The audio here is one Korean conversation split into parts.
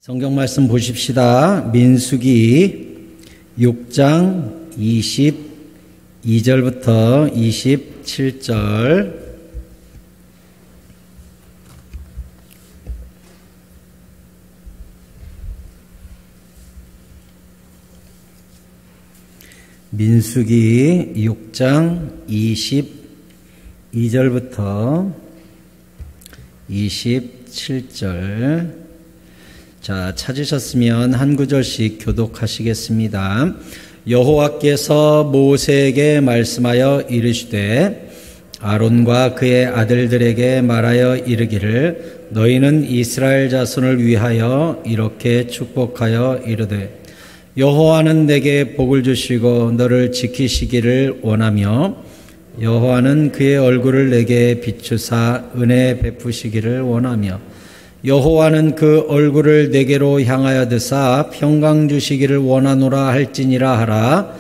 성경 말씀 보십시다. 민수기 6장 22절부터 27절. 민수기 6장 22절부터 27절. 자, 찾으셨으면 한 구절씩 교독하시겠습니다. 여호와께서 모세에게 말씀하여 이르시되 아론과 그의 아들들에게 말하여 이르기를 너희는 이스라엘 자손을 위하여 이렇게 축복하여 이르되 여호와는 내게 복을 주시고 너를 지키시기를 원하며 여호와는 그의 얼굴을 내게 비추사 은혜 베푸시기를 원하며 여호와는 그 얼굴을 내게로 향하여 드사 평강 주시기를 원하노라 할지니라 하라.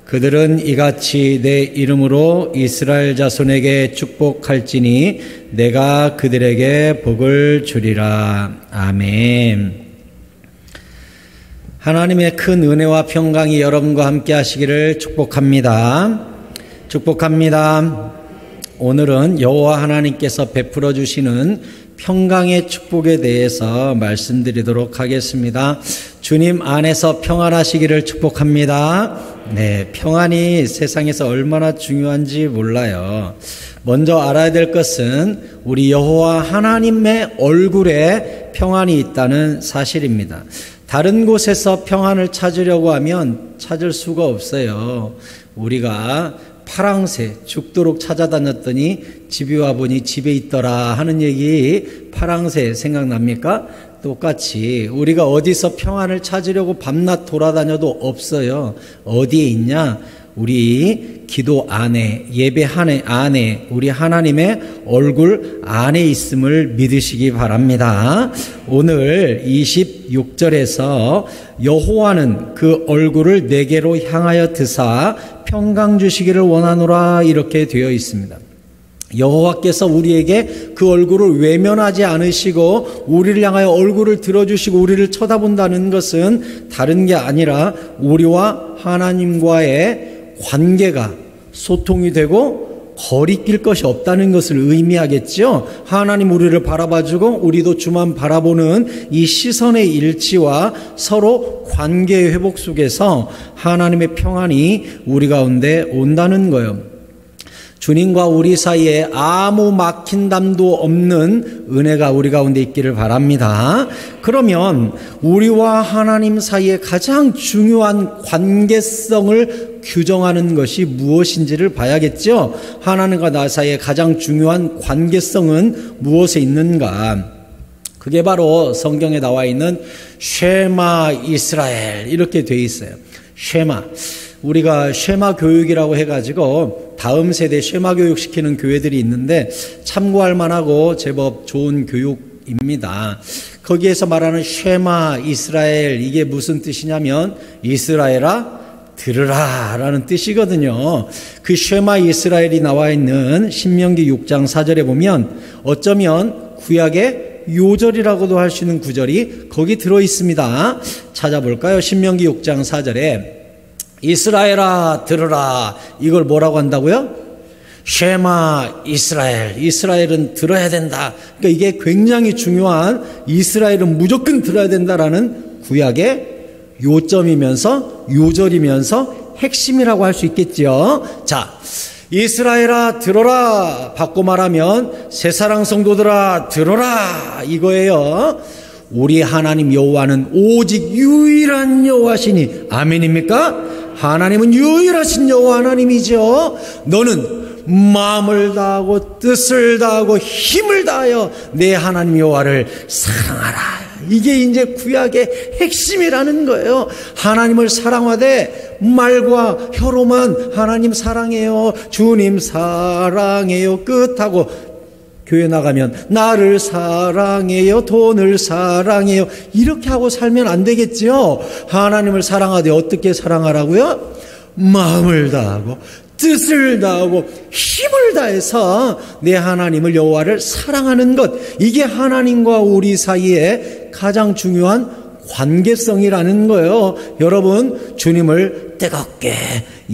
그들은 이같이 내 이름으로 이스라엘 자손에게 축복할지니 내가 그들에게 복을 주리라. 아멘. 하나님의 큰 은혜와 평강이 여러분과 함께 하시기를 축복합니다. 축복합니다. 오늘은 여호와 하나님께서 베풀어 주시는 평강의 축복에 대해서 말씀드리도록 하겠습니다. 주님 안에서 평안하시기를 축복합니다. 네, 평안이 세상에서 얼마나 중요한지 몰라요. 먼저 알아야 될 것은 우리 여호와 하나님의 얼굴에 평안이 있다는 사실입니다. 다른 곳에서 평안을 찾으려고 하면 찾을 수가 없어요. 우리가 파랑새 죽도록 찾아다녔더니 집에 와보니 집에 있더라 하는 얘기, 파랑새 생각납니까? 똑같이 우리가 어디서 평안을 찾으려고 밤낮 돌아다녀도 없어요. 어디에 있냐? 우리 기도 안에, 예배 안에, 우리 하나님의 얼굴 안에 있음을 믿으시기 바랍니다. 오늘 26절에서 여호와는 그 얼굴을 내게로 향하여 드사 평강 주시기를 원하노라 이렇게 되어 있습니다. 여호와께서 우리에게 그 얼굴을 외면하지 않으시고 우리를 향하여 얼굴을 들어주시고 우리를 쳐다본다는 것은 다른 게 아니라 우리와 하나님과의 관계가 소통이 되고 거리낄 것이 없다는 것을 의미하겠죠. 하나님 우리를 바라봐주고 우리도 주만 바라보는 이 시선의 일치와 서로 관계의 회복 속에서 하나님의 평안이 우리 가운데 온다는 거예요. 주님과 우리 사이에 아무 막힌 담도 없는 은혜가 우리 가운데 있기를 바랍니다. 그러면 우리와 하나님 사이에 가장 중요한 관계성을 규정하는 것이 무엇인지를 봐야겠죠. 하나님과 나 사이에 가장 중요한 관계성은 무엇에 있는가? 그게 바로 성경에 나와 있는 쉐마 이스라엘 이렇게 돼 있어요. 쉐마. 우리가 쉐마 교육이라고 해가지고 다음 세대 쉐마 교육 시키는 교회들이 있는데 참고할 만하고 제법 좋은 교육입니다. 거기에서 말하는 쉐마 이스라엘, 이게 무슨 뜻이냐면 이스라엘아 들으라 라는 뜻이거든요. 그 쉐마 이스라엘이 나와 있는 신명기 6장 4절에 보면 어쩌면 구약의 요절이라고도 할 수 있는 구절이 거기 들어 있습니다. 찾아볼까요? 신명기 6장 4절에 이스라엘아 들으라, 이걸 뭐라고 한다고요? 쉐마 이스라엘, 이스라엘은 들어야 된다. 그러니까 이게 굉장히 중요한, 이스라엘은 무조건 들어야 된다라는 구약의 요점이면서 요절이면서 핵심이라고 할 수 있겠죠. 자, 이스라엘아 들어라, 바꿔 말하면 새사랑 성도들아 들어라 이거예요. 우리 하나님 여호와는 오직 유일한 여호와시니, 아멘입니까? 하나님은 유일하신 여호와 하나님이죠. 너는 마음을 다하고 뜻을 다하고 힘을 다하여 내 하나님 여호와를 사랑하라. 이게 이제 구약의 핵심이라는 거예요. 하나님을 사랑하되 말과 혀로만 하나님 사랑해요, 주님 사랑해요 끝하고 교회 나가면 나를 사랑해요, 돈을 사랑해요 이렇게 하고 살면 안 되겠지요. 하나님을 사랑하되 어떻게 사랑하라고요? 마음을 다하고 뜻을 다하고 힘을 다해서 내 하나님을 여호와를 사랑하는 것, 이게 하나님과 우리 사이에 가장 중요한 관계성이라는 거예요. 여러분, 주님을 뜨겁게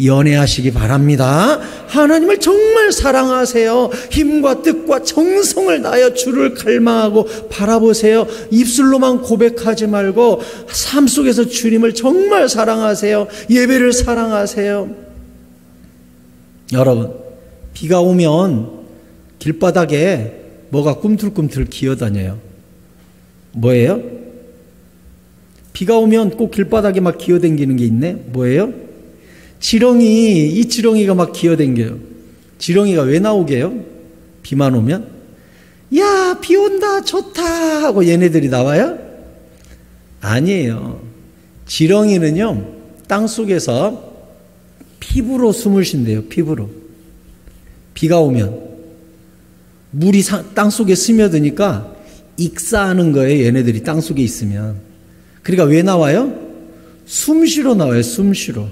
연애하시기 바랍니다. 하나님을 정말 사랑하세요. 힘과 뜻과 정성을 다하여 주를 갈망하고 바라보세요. 입술로만 고백하지 말고 삶 속에서 주님을 정말 사랑하세요. 예배를 사랑하세요. 여러분, 비가 오면 길바닥에 뭐가 꿈틀꿈틀 기어다녀요. 뭐예요? 비가 오면 꼭 길바닥에 막 기어다니는 게 있네. 뭐예요? 지렁이. 이 지렁이가 막 기어다녀요. 지렁이가 왜 나오게요? 비만 오면? 야, 비 온다, 좋다 하고 얘네들이 나와요? 아니에요. 지렁이는요, 땅속에서 피부로 숨을 쉰대요. 피부로. 비가 오면 물이 땅속에 스며드니까 익사하는 거예요. 얘네들이 땅속에 있으면. 그러니까 왜 나와요? 숨쉬러 나와요. 숨쉬러.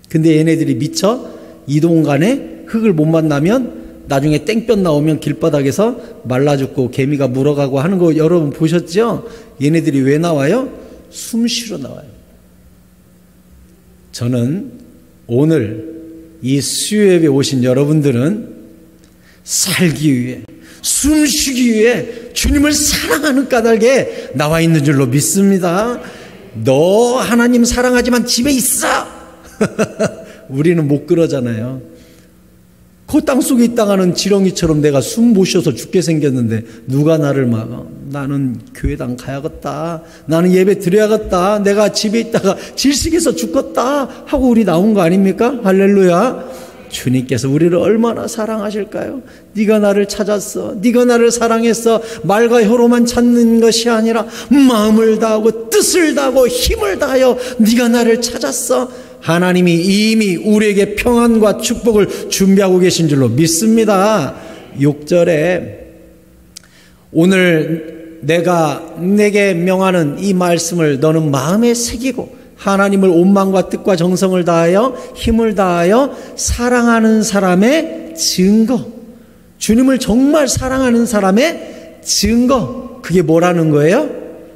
근데 얘네들이 미쳐 이동간에 흙을 못 만나면 나중에 땡볕 나오면 길바닥에서 말라 죽고 개미가 물어가고 하는 거 여러분 보셨죠? 얘네들이 왜 나와요? 숨쉬러 나와요. 저는 오늘 이 수요예배 오신 여러분들은 살기 위해, 숨쉬기 위해 주님을 사랑하는 까닭에 나와 있는 줄로 믿습니다. 너 하나님 사랑하지만 집에 있어. 우리는 못 그러잖아요. 그 땅속에 있다가는 지렁이처럼 내가 숨 못 쉬어서 죽게 생겼는데 누가 나를 막아. 나는 교회당 가야겠다. 나는 예배 드려야겠다. 내가 집에 있다가 질식해서 죽겠다 하고 우리 나온 거 아닙니까? 할렐루야. 주님께서 우리를 얼마나 사랑하실까요? 네가 나를 찾았어. 네가 나를 사랑했어. 말과 혀로만 찾는 것이 아니라 마음을 다하고 뜻을 다하고 힘을 다하여 네가 나를 찾았어. 하나님이 이미 우리에게 평안과 축복을 준비하고 계신 줄로 믿습니다. 6절에 오늘 내가 내게 명하는 이 말씀을 너는 마음에 새기고 하나님을 온 마음과 뜻과 정성을 다하여 힘을 다하여 사랑하는 사람의 증거, 주님을 정말 사랑하는 사람의 증거, 그게 뭐라는 거예요?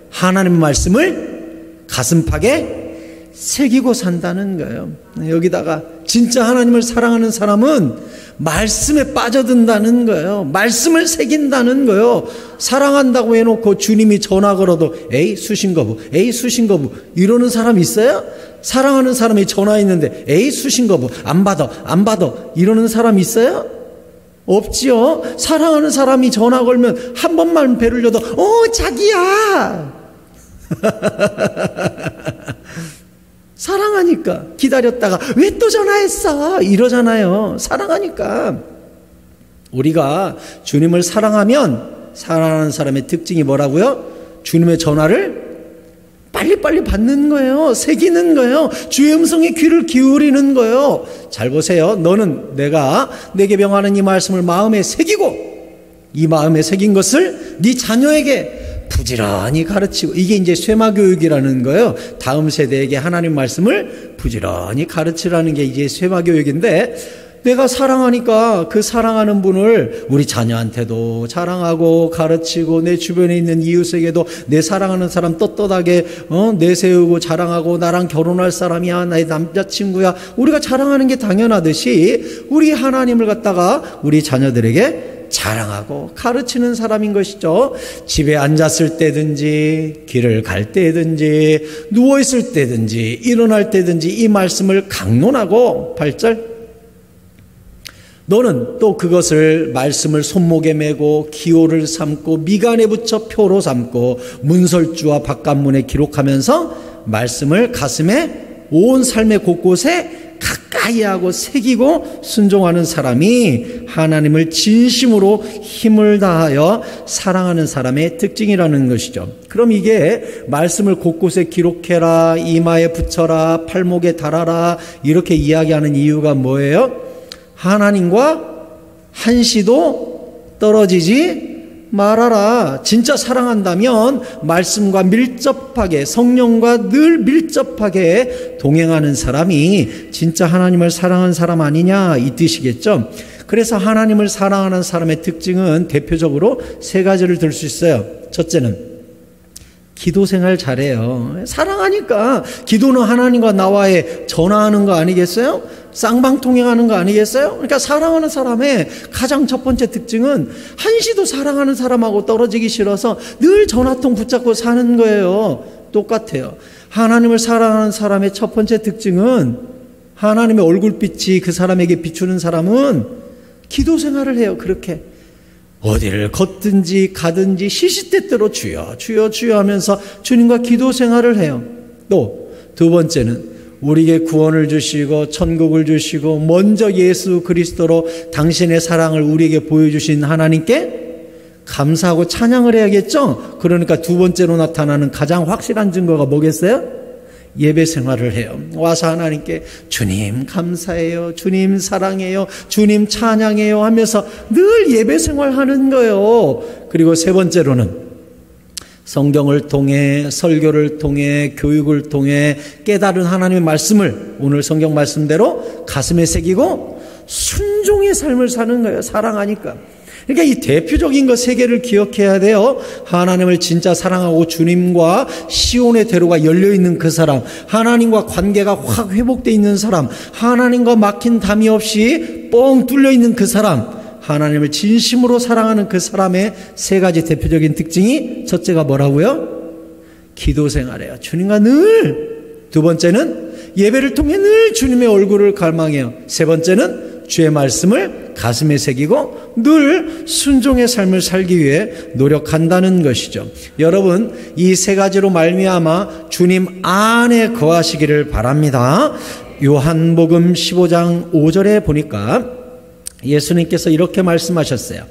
하나님 말씀을 가슴팍에 새기고 산다는 거예요. 여기다가 진짜 하나님을 사랑하는 사람은 말씀에 빠져든다는 거예요. 말씀을 새긴다는 거예요. 사랑한다고 해놓고 주님이 전화 걸어도 에이 수신거부, 에이 수신거부 이러는 사람 있어요? 사랑하는 사람이 전화했는데 에이 수신거부 안 받아 이러는 사람 있어요? 없지요. 사랑하는 사람이 전화 걸면 한 번만 배를 줘도 자기야 사랑하니까 기다렸다가 왜 또 전화했어 이러잖아요. 사랑하니까. 우리가 주님을 사랑하면 사랑하는 사람의 특징이 뭐라고요? 주님의 전화를 빨리빨리 받는 거예요. 새기는 거예요. 주의 음성에 귀를 기울이는 거예요. 잘 보세요. 너는 내가 내게 명하는 이 말씀을 마음에 새기고 이 마음에 새긴 것을 네 자녀에게 부지런히 가르치고, 이게 이제 쇠마교육이라는 거예요. 다음 세대에게 하나님 말씀을 부지런히 가르치라는 게 이제 쇠마교육인데, 내가 사랑하니까 그 사랑하는 분을 우리 자녀한테도 자랑하고 가르치고 내 주변에 있는 이웃에게도 내 사랑하는 사람 떳떳하게 내세우고 자랑하고 나랑 결혼할 사람이야, 나의 남자친구야, 우리가 자랑하는 게 당연하듯이 우리 하나님을 갖다가 우리 자녀들에게 자랑하고 가르치는 사람인 것이죠. 집에 앉았을 때든지 길을 갈 때든지 누워있을 때든지 일어날 때든지 이 말씀을 강론하고 8절 너는 또 그것을 말씀을 손목에 메고 기호를 삼고 미간에 붙여 표로 삼고 문설주와 바깥문에 기록하면서 말씀을 가슴에 온 삶의 곳곳에 가까이 하고 새기고 순종하는 사람이 하나님을 진심으로 힘을 다하여 사랑하는 사람의 특징이라는 것이죠. 그럼 이게 말씀을 곳곳에 기록해라, 이마에 붙여라, 팔목에 달아라 이렇게 이야기하는 이유가 뭐예요? 하나님과 한시도 떨어지지 말아라. 진짜 사랑한다면 말씀과 밀접하게, 성령과 늘 밀접하게 동행하는 사람이 진짜 하나님을 사랑하는 사람 아니냐 이 뜻이겠죠. 그래서 하나님을 사랑하는 사람의 특징은 대표적으로 세 가지를 들 수 있어요. 첫째는 기도 생활 잘해요. 사랑하니까. 기도는 하나님과 나와의 전화하는 거 아니겠어요? 쌍방통행하는 거 아니겠어요? 그러니까 사랑하는 사람의 가장 첫 번째 특징은 한시도 사랑하는 사람하고 떨어지기 싫어서 늘 전화통 붙잡고 사는 거예요. 똑같아요. 하나님을 사랑하는 사람의 첫 번째 특징은 하나님의 얼굴빛이 그 사람에게 비추는 사람은 기도 생활을 해요. 그렇게 어디를 걷든지 가든지 시시때때로 주여 주여 주여 하면서 주님과 기도 생활을 해요. 또 두 번째는 우리에게 구원을 주시고 천국을 주시고 먼저 예수 그리스도로 당신의 사랑을 우리에게 보여주신 하나님께 감사하고 찬양을 해야겠죠. 그러니까 두 번째로 나타나는 가장 확실한 증거가 뭐겠어요? 예배 생활을 해요. 와서 하나님께 주님 감사해요, 주님 사랑해요, 주님 찬양해요 하면서 늘 예배 생활하는 거예요. 그리고 세 번째로는 성경을 통해, 설교를 통해, 교육을 통해 깨달은 하나님의 말씀을 오늘 성경 말씀대로 가슴에 새기고 순종의 삶을 사는 거예요. 사랑하니까. 그러니까 이 대표적인 것 세 개를 기억해야 돼요. 하나님을 진짜 사랑하고 주님과 시온의 대로가 열려있는 그 사람, 하나님과 관계가 확 회복되어 있는 사람, 하나님과 막힌 담이 없이 뻥 뚫려있는 그 사람, 하나님을 진심으로 사랑하는 그 사람의 세 가지 대표적인 특징이 첫째가 뭐라고요? 기도 생활이에요. 주님과 늘. 두 번째는 예배를 통해 늘 주님의 얼굴을 갈망해요. 세 번째는 주의 말씀을 가슴에 새기고 늘 순종의 삶을 살기 위해 노력한다는 것이죠. 여러분, 이 세 가지로 말미암아 주님 안에 거하시기를 바랍니다. 요한복음 15장 5절에 보니까 예수님께서 이렇게 말씀하셨어요.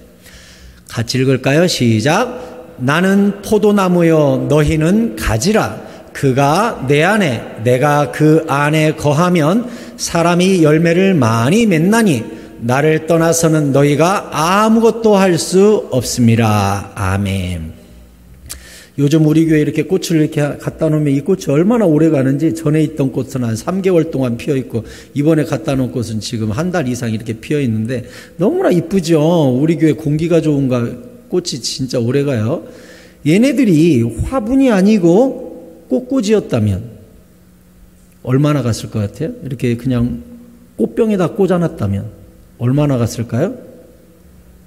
같이 읽을까요? 시작. 나는 포도나무요 너희는 가지라. 그가 내 안에 내가 그 안에 거하면 사람이 열매를 많이 맺나니 나를 떠나서는 너희가 아무것도 할 수 없습니다. 아멘. 요즘 우리 교회 이렇게 꽃을 이렇게 갖다 놓으면 이 꽃이 얼마나 오래 가는지, 전에 있던 꽃은 한 3개월 동안 피어 있고 이번에 갖다 놓은 꽃은 지금 한 달 이상 이렇게 피어 있는데 너무나 이쁘죠. 우리 교회 공기가 좋은가 꽃이 진짜 오래 가요. 얘네들이 화분이 아니고 꽃꽂이였다면 얼마나 갔을 것 같아요? 이렇게 그냥 꽃병에다 꽂아놨다면 얼마나 갔을까요?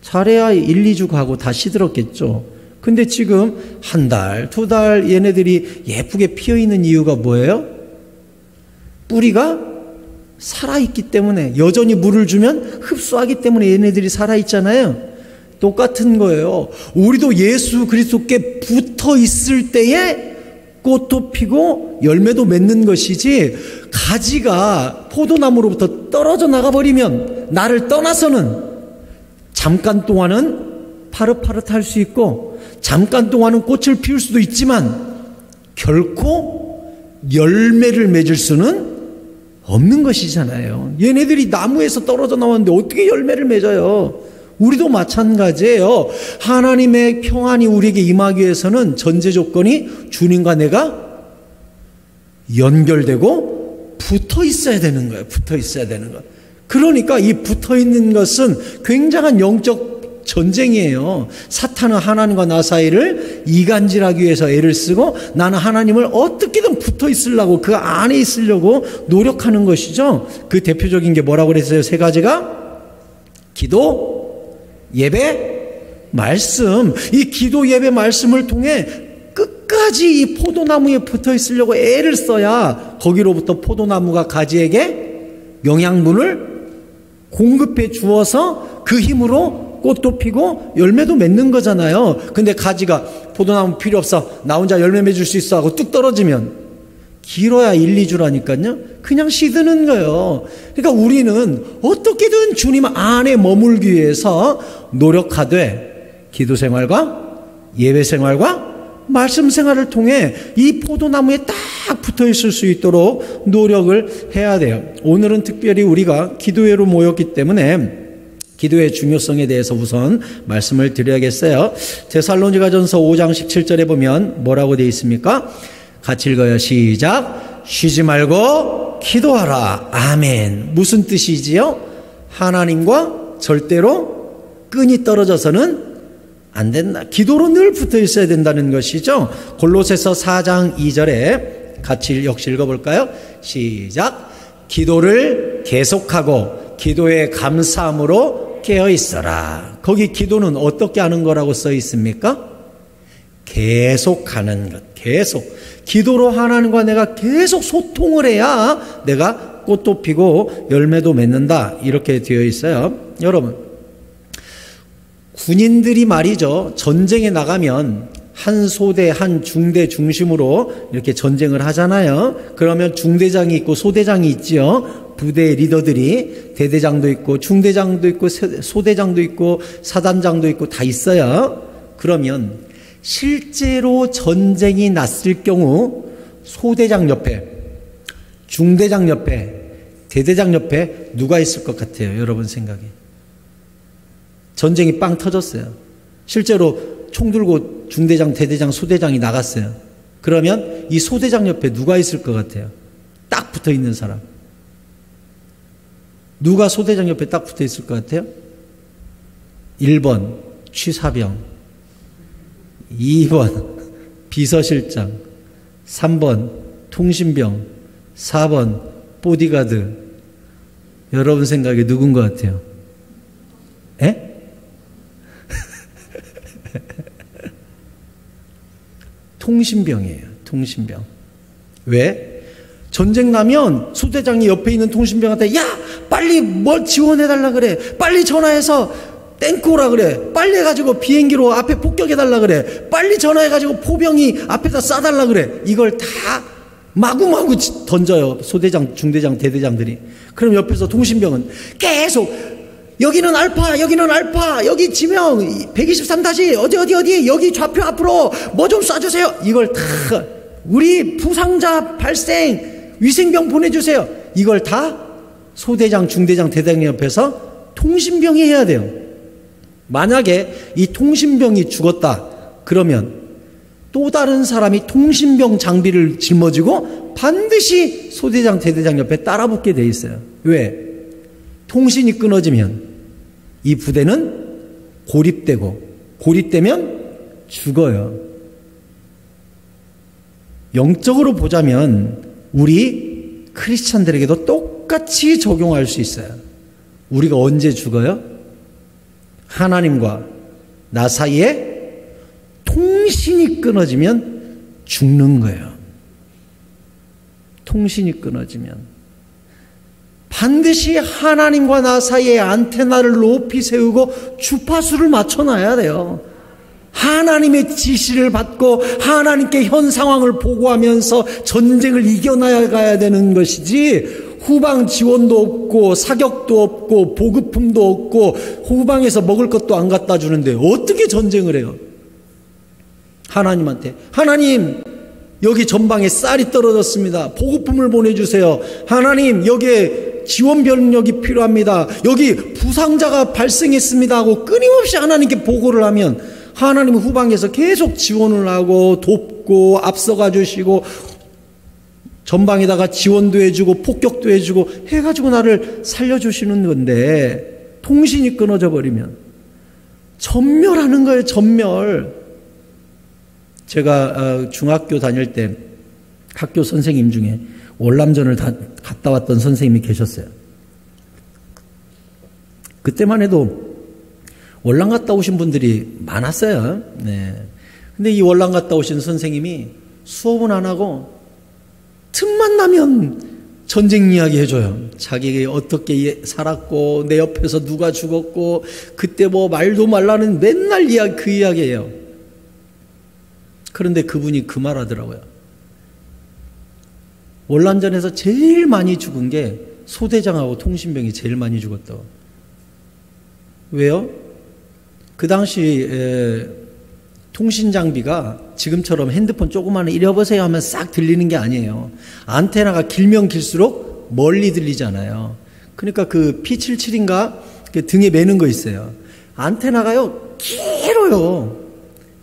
잘해야 1, 2주 가고 다 시들었겠죠. 근데 지금 한 달, 두 달 얘네들이 예쁘게 피어있는 이유가 뭐예요? 뿌리가 살아있기 때문에, 여전히 물을 주면 흡수하기 때문에 얘네들이 살아있잖아요. 똑같은 거예요. 우리도 예수 그리스도께 붙어 있을 때에 꽃도 피고 열매도 맺는 것이지, 가지가 포도나무로부터 떨어져 나가버리면 나를 떠나서는 잠깐 동안은 파릇파릇할 수 있고 잠깐 동안은 꽃을 피울 수도 있지만 결코 열매를 맺을 수는 없는 것이잖아요. 얘네들이 나무에서 떨어져 나왔는데 어떻게 열매를 맺어요? 우리도 마찬가지예요. 하나님의 평안이 우리에게 임하기 위해서는 전제 조건이 주님과 내가 연결되고 붙어 있어야 되는 거예요. 붙어 있어야 되는 거. 그러니까 이 붙어 있는 것은 굉장한 영적 전쟁이에요. 사탄은 하나님과 나 사이를 이간질하기 위해서 애를 쓰고 나는 하나님을 어떻게든 붙어 있으려고, 그 안에 있으려고 노력하는 것이죠. 그 대표적인 게 뭐라고 그랬어요? 세 가지가? 기도, 예배, 말씀. 이 기도, 예배, 말씀을 통해 끝까지 이 포도나무에 붙어 있으려고 애를 써야 거기로부터 포도나무가 가지에게 영양분을 공급해 주어서 그 힘으로 꽃도 피고 열매도 맺는 거잖아요. 근데 가지가 포도나무 필요 없어, 나 혼자 열매 맺을 수 있어 하고 뚝 떨어지면 길어야 1, 2주라니까요. 그냥 시드는 거예요. 그러니까 우리는 어떻게든 주님 안에 머물기 위해서 노력하되 기도 생활과 예배 생활과 말씀 생활을 통해 이 포도나무에 딱 붙어 있을 수 있도록 노력을 해야 돼요. 오늘은 특별히 우리가 기도회로 모였기 때문에 기도의 중요성에 대해서 우선 말씀을 드려야겠어요. 데살로니가전서 5장 17절에 보면 뭐라고 되어 있습니까? 같이 읽어요. 시작. 쉬지 말고 기도하라. 아멘. 무슨 뜻이지요? 하나님과 절대로 끈이 떨어져서는 안 된다. 기도로 늘 붙어 있어야 된다는 것이죠. 골로새서 4장 2절에 같이 역시 읽어볼까요? 시작. 기도를 계속하고 기도에 감사함으로 깨어 있어라. 거기 기도는 어떻게 하는 거라고 써 있습니까? 계속하는 것. 계속. 기도로 하나님과 내가 계속 소통을 해야 내가 꽃도 피고 열매도 맺는다. 이렇게 되어 있어요. 여러분, 군인들이 말이죠. 전쟁에 나가면 한 소대, 한 중대 중심으로 이렇게 전쟁을 하잖아요. 그러면 중대장이 있고 소대장이 있지요. 부대 리더들이 대대장도 있고 중대장도 있고 소대장도 있고 사단장도 있고 다 있어요. 그러면 실제로 전쟁이 났을 경우 소대장 옆에, 중대장 옆에, 대대장 옆에 누가 있을 것 같아요? 여러분 생각에. 전쟁이 빵 터졌어요. 실제로 총 들고 중대장, 대대장, 소대장이 나갔어요. 그러면 이 소대장 옆에 누가 있을 것 같아요? 딱 붙어 있는 사람. 누가 소대장 옆에 딱 붙어 있을 것 같아요? 1번 취사병, 2번 비서실장, 3번 통신병, 4번 보디가드. 여러분 생각에 누군 것 같아요? 에? 통신병이에요. 통신병. 왜? 전쟁 나면 소대장이 옆에 있는 통신병한테 야 빨리 뭘 지원해달라 그래. 빨리 전화해서 땡크 오라 그래. 빨리 해가지고 비행기로 앞에 폭격해달라 그래. 빨리 전화해가지고 포병이 앞에다 쏴달라 그래. 이걸 다 마구마구 던져요. 소대장, 중대장, 대대장들이. 그럼 옆에서 통신병은 계속 여기는 알파, 여기는 알파, 여기 지명 123다시 어디 여기 좌표 앞으로 뭐 좀 쏴주세요. 이걸 다 우리 부상자 발생 위생병 보내주세요. 이걸 다 소대장, 중대장, 대대장 옆에서 통신병이 해야 돼요. 만약에 이 통신병이 죽었다 그러면 또 다른 사람이 통신병 장비를 짊어지고 반드시 소대장, 대대장 옆에 따라붙게 돼 있어요. 왜? 통신이 끊어지면 이 부대는 고립되면 죽어요. 영적으로 보자면 우리 크리스찬들에게도 똑같이 적용할 수 있어요. 우리가 언제 죽어요? 하나님과 나 사이에 통신이 끊어지면 죽는 거예요. 통신이 끊어지면. 반드시 하나님과 나 사이에 안테나를 높이 세우고 주파수를 맞춰놔야 돼요. 하나님의 지시를 받고 하나님께 현 상황을 보고하면서 전쟁을 이겨나가야 되는 것이지 후방 지원도 없고 사격도 없고 보급품도 없고 후방에서 먹을 것도 안 갖다 주는데 어떻게 전쟁을 해요? 하나님한테 하나님 여기 전방에 쌀이 떨어졌습니다. 보급품을 보내주세요. 하나님 여기에 지원 병력이 필요합니다. 여기 부상자가 발생했습니다 하고 끊임없이 하나님께 보고를 하면 하나님은 후방에서 계속 지원을 하고 돕고 앞서가 주시고 전방에다가 지원도 해주고 폭격도 해주고 해가지고 나를 살려주시는 건데 통신이 끊어져 버리면 전멸하는 거예요. 전멸. 제가 중학교 다닐 때 학교 선생님 중에 월남전을 갔다 왔던 선생님이 계셨어요. 그때만 해도 월남 갔다 오신 분들이 많았어요. 네. 근데 이 월남 갔다 오신 선생님이 수업은 안 하고 틈만 나면 전쟁 이야기 해줘요. 자기가 어떻게 살았고 내 옆에서 누가 죽었고 그때 뭐 말도 말라는 맨날 그 이야기예요. 그런데 그분이 그 말 하더라고요. 월남전에서 제일 많이 죽은 게 소대장하고 통신병이 제일 많이 죽었다고. 왜요? 그 당시 통신 장비가 지금처럼 핸드폰 조그마한 잃어보세요 하면 싹 들리는 게 아니에요. 안테나가 길면 길수록 멀리 들리잖아요. 그러니까 그 P77인가 그 등에 매는 거 있어요. 안테나가요 길어요.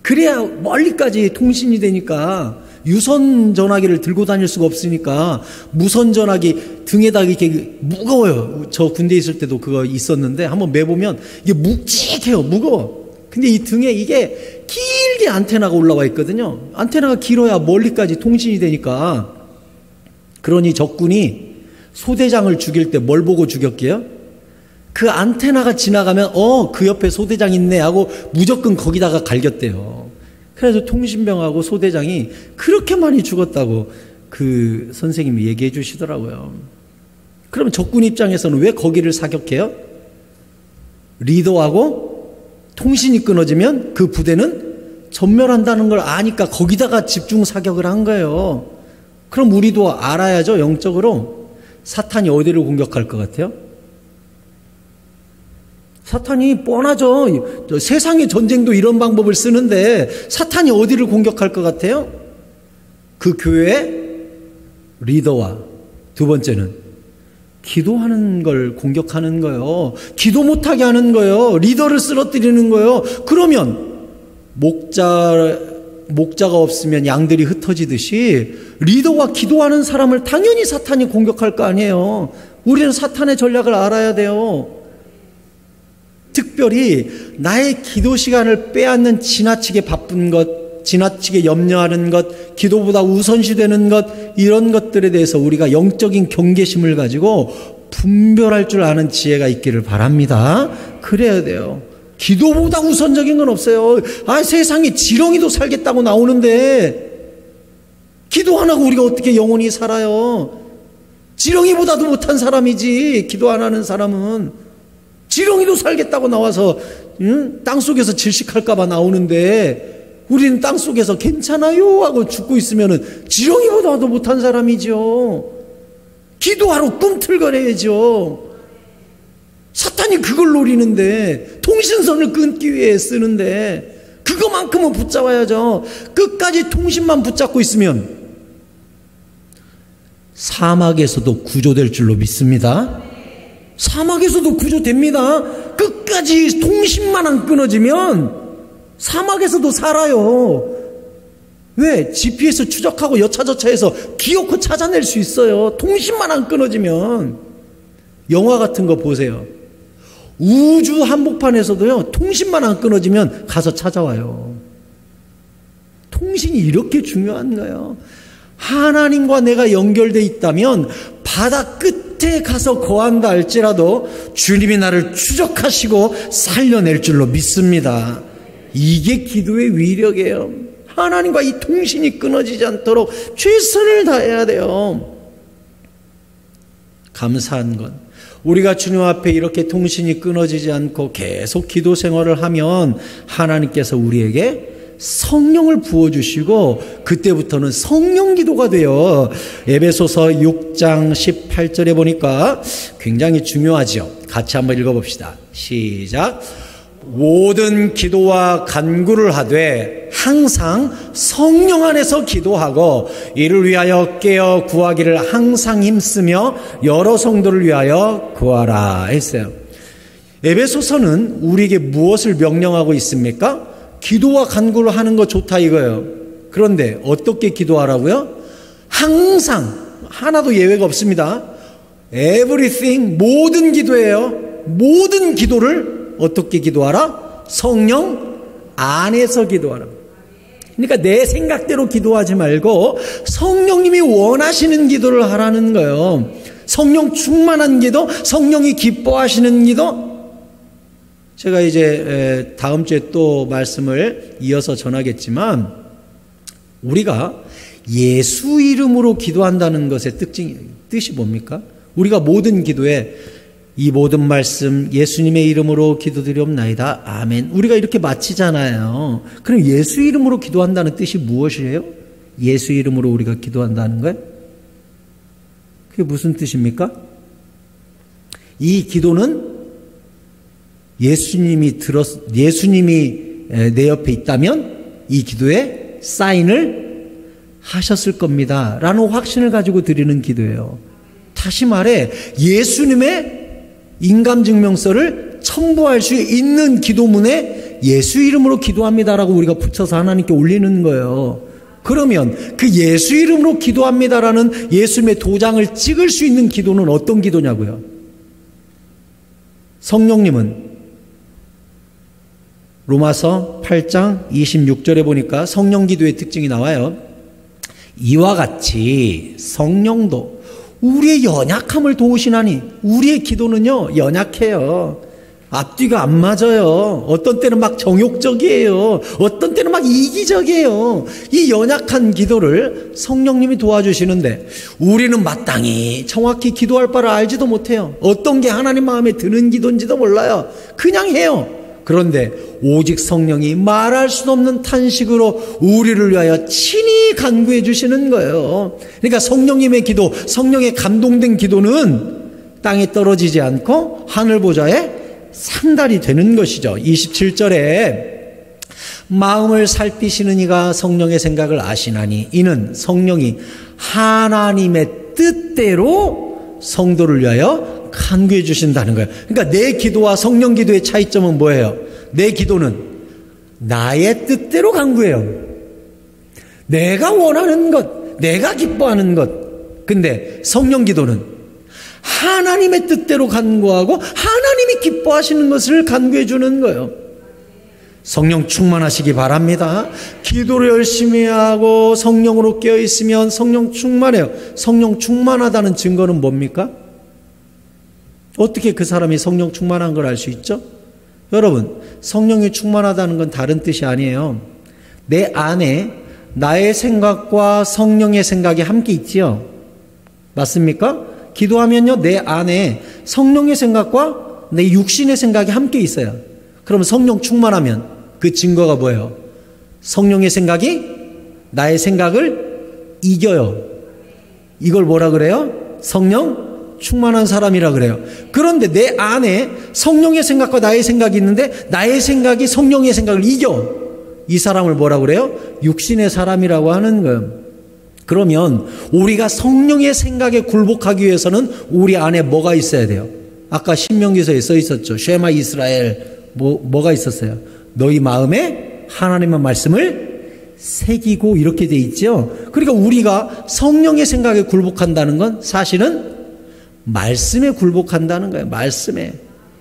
그래야 멀리까지 통신이 되니까 유선 전화기를 들고 다닐 수가 없으니까 무선 전화기 등에다 이렇게 무거워요. 저 군대 있을 때도 그거 있었는데 한번 매보면 이게 묵직해요. 무거워. 근데 이 등에 이게 길게 안테나가 올라와 있거든요. 안테나가 길어야 멀리까지 통신이 되니까. 그러니 적군이 소대장을 죽일 때 뭘 보고 죽였게요? 그 안테나가 지나가면 그 옆에 소대장 있네 하고 무조건 거기다가 갈겼대요. 그래서 통신병하고 소대장이 그렇게 많이 죽었다고 그 선생님이 얘기해 주시더라고요. 그럼 적군 입장에서는 왜 거기를 사격해요? 리더하고 통신이 끊어지면 그 부대는 전멸한다는 걸 아니까 거기다가 집중 사격을 한 거예요. 그럼 우리도 알아야죠. 영적으로 사탄이 어디를 공격할 것 같아요? 사탄이 뻔하죠. 세상의 전쟁도 이런 방법을 쓰는데 사탄이 어디를 공격할 것 같아요? 그 교회의 리더와 두 번째는 기도하는 걸 공격하는 거예요. 기도 못하게 하는 거예요. 리더를 쓰러뜨리는 거예요. 그러면 목자가 없으면 양들이 흩어지듯이 리더와 기도하는 사람을 당연히 사탄이 공격할 거 아니에요. 우리는 사탄의 전략을 알아야 돼요. 특별히 나의 기도 시간을 빼앗는 지나치게 바쁜 것, 지나치게 염려하는 것, 기도보다 우선시되는 것, 이런 것들에 대해서 우리가 영적인 경계심을 가지고 분별할 줄 아는 지혜가 있기를 바랍니다. 그래야 돼요. 기도보다 우선적인 건 없어요. 세상에 지렁이도 살겠다고 나오는데 기도 안 하고 우리가 어떻게 영원히 살아요? 지렁이보다도 못한 사람이지. 기도 안 하는 사람은 지렁이도 살겠다고 나와서 땅속에서 질식할까 봐 나오는데 우리는 땅속에서 괜찮아요 하고 죽고 있으면 지렁이보다도 못한 사람이죠. 기도하러 꿈틀거려야죠. 사탄이 그걸 노리는데, 통신선을 끊기 위해 쓰는데 그거만큼은 붙잡아야죠. 끝까지 통신만 붙잡고 있으면 사막에서도 구조될 줄로 믿습니다. 사막에서도 구조됩니다. 끝까지 통신만 안 끊어지면 사막에서도 살아요. 왜? GPS 추적하고 여차저차해서 기어코 찾아낼 수 있어요. 통신만 안 끊어지면. 영화 같은 거 보세요. 우주 한복판에서도요, 통신만 안 끊어지면 가서 찾아와요. 통신이 이렇게 중요한 거예요. 하나님과 내가 연결되어 있다면 바다 끝에 가서 거한다 할지라도 주님이 나를 추적하시고 살려낼 줄로 믿습니다. 이게 기도의 위력이에요. 하나님과 이 통신이 끊어지지 않도록 최선을 다해야 돼요. 감사한 건 우리가 주님 앞에 이렇게 통신이 끊어지지 않고 계속 기도 생활을 하면 하나님께서 우리에게 성령을 부어주시고 그때부터는 성령 기도가 돼요. 에베소서 6장 18절에 보니까 굉장히 중요하죠. 같이 한번 읽어봅시다. 시작. 모든 기도와 간구를 하되 항상 성령 안에서 기도하고 이를 위하여 깨어 구하기를 항상 힘쓰며 여러 성도를 위하여 구하라 했어요. 에베소서는 우리에게 무엇을 명령하고 있습니까? 기도와 간구를 하는 거 좋다 이거예요. 그런데 어떻게 기도하라고요? 항상, 하나도 예외가 없습니다. Everything, 모든 기도예요. 모든 기도를 어떻게 기도하라? 성령 안에서 기도하라. 그러니까 내 생각대로 기도하지 말고 성령님이 원하시는 기도를 하라는 거예요. 성령 충만한 기도, 성령이 기뻐하시는 기도. 제가 이제 다음 주에 또 말씀을 이어서 전하겠지만 우리가 예수 이름으로 기도한다는 것의 뜻이 뭡니까? 우리가 모든 기도에 이 모든 말씀 예수님의 이름으로 기도드리옵나이다. 아멘. 우리가 이렇게 마치잖아요. 그럼 예수 이름으로 기도한다는 뜻이 무엇이에요? 예수 이름으로 우리가 기도한다는 거예요? 그게 무슨 뜻입니까? 이 기도는 예수님이 내 옆에 있다면 이 기도에 사인을 하셨을 겁니다. 라는 확신을 가지고 드리는 기도예요. 다시 말해 예수님의 인감증명서를 첨부할 수 있는 기도문에 예수 이름으로 기도합니다라고 우리가 붙여서 하나님께 올리는 거예요. 그러면 그 예수 이름으로 기도합니다라는 예수님의 도장을 찍을 수 있는 기도는 어떤 기도냐고요? 성령님은 로마서 8장 26절에 보니까 성령 기도의 특징이 나와요. 이와 같이 성령도 우리의 연약함을 도우시나니, 우리의 기도는요 연약해요. 앞뒤가 안 맞아요. 어떤 때는 막 정욕적이에요. 어떤 때는 막 이기적이에요. 이 연약한 기도를 성령님이 도와주시는데 우리는 마땅히 정확히 기도할 바를 알지도 못해요. 어떤 게 하나님 마음에 드는 기도인지도 몰라요. 그냥 해요. 그런데 오직 성령이 말할 수 없는 탄식으로 우리를 위하여 친히 간구해 주시는 거예요. 그러니까 성령님의 기도, 성령의 감동된 기도는 땅에 떨어지지 않고 하늘 보좌에 상달이 되는 것이죠. 27절에 마음을 살피시는 이가 성령의 생각을 아시나니 이는 성령이 하나님의 뜻대로 성도를 위하여 간구해 주신다는 거예요. 그러니까 내 기도와 성령 기도의 차이점은 뭐예요? 내 기도는 나의 뜻대로 간구해요. 내가 원하는 것, 내가 기뻐하는 것. 근데 성령 기도는 하나님의 뜻대로 간구하고 하나님이 기뻐하시는 것을 간구해 주는 거예요. 성령 충만하시기 바랍니다. 기도를 열심히 하고 성령으로 깨어 있으면 성령 충만해요. 성령 충만하다는 증거는 뭡니까? 어떻게 그 사람이 성령 충만한 걸 알 수 있죠? 여러분, 성령이 충만하다는 건 다른 뜻이 아니에요. 내 안에 나의 생각과 성령의 생각이 함께 있지요. 맞습니까? 기도하면요, 내 안에 성령의 생각과 내 육신의 생각이 함께 있어요. 그럼 성령 충만하면 그 증거가 뭐예요? 성령의 생각이 나의 생각을 이겨요. 이걸 뭐라 그래요? 성령 충만한 사람이라 그래요. 그런데 내 안에 성령의 생각과 나의 생각이 있는데 나의 생각이 성령의 생각을 이겨. 이 사람을 뭐라 그래요? 육신의 사람이라고 하는 거예요. 그러면 우리가 성령의 생각에 굴복하기 위해서는 우리 안에 뭐가 있어야 돼요? 아까 신명기서에 써 있었죠. 쉐마 이스라엘. 뭐가 있었어요? 너희 마음에 하나님의 말씀을 새기고, 이렇게 돼 있죠. 그러니까 우리가 성령의 생각에 굴복한다는 건 사실은 말씀에 굴복한다는 거예요. 말씀에.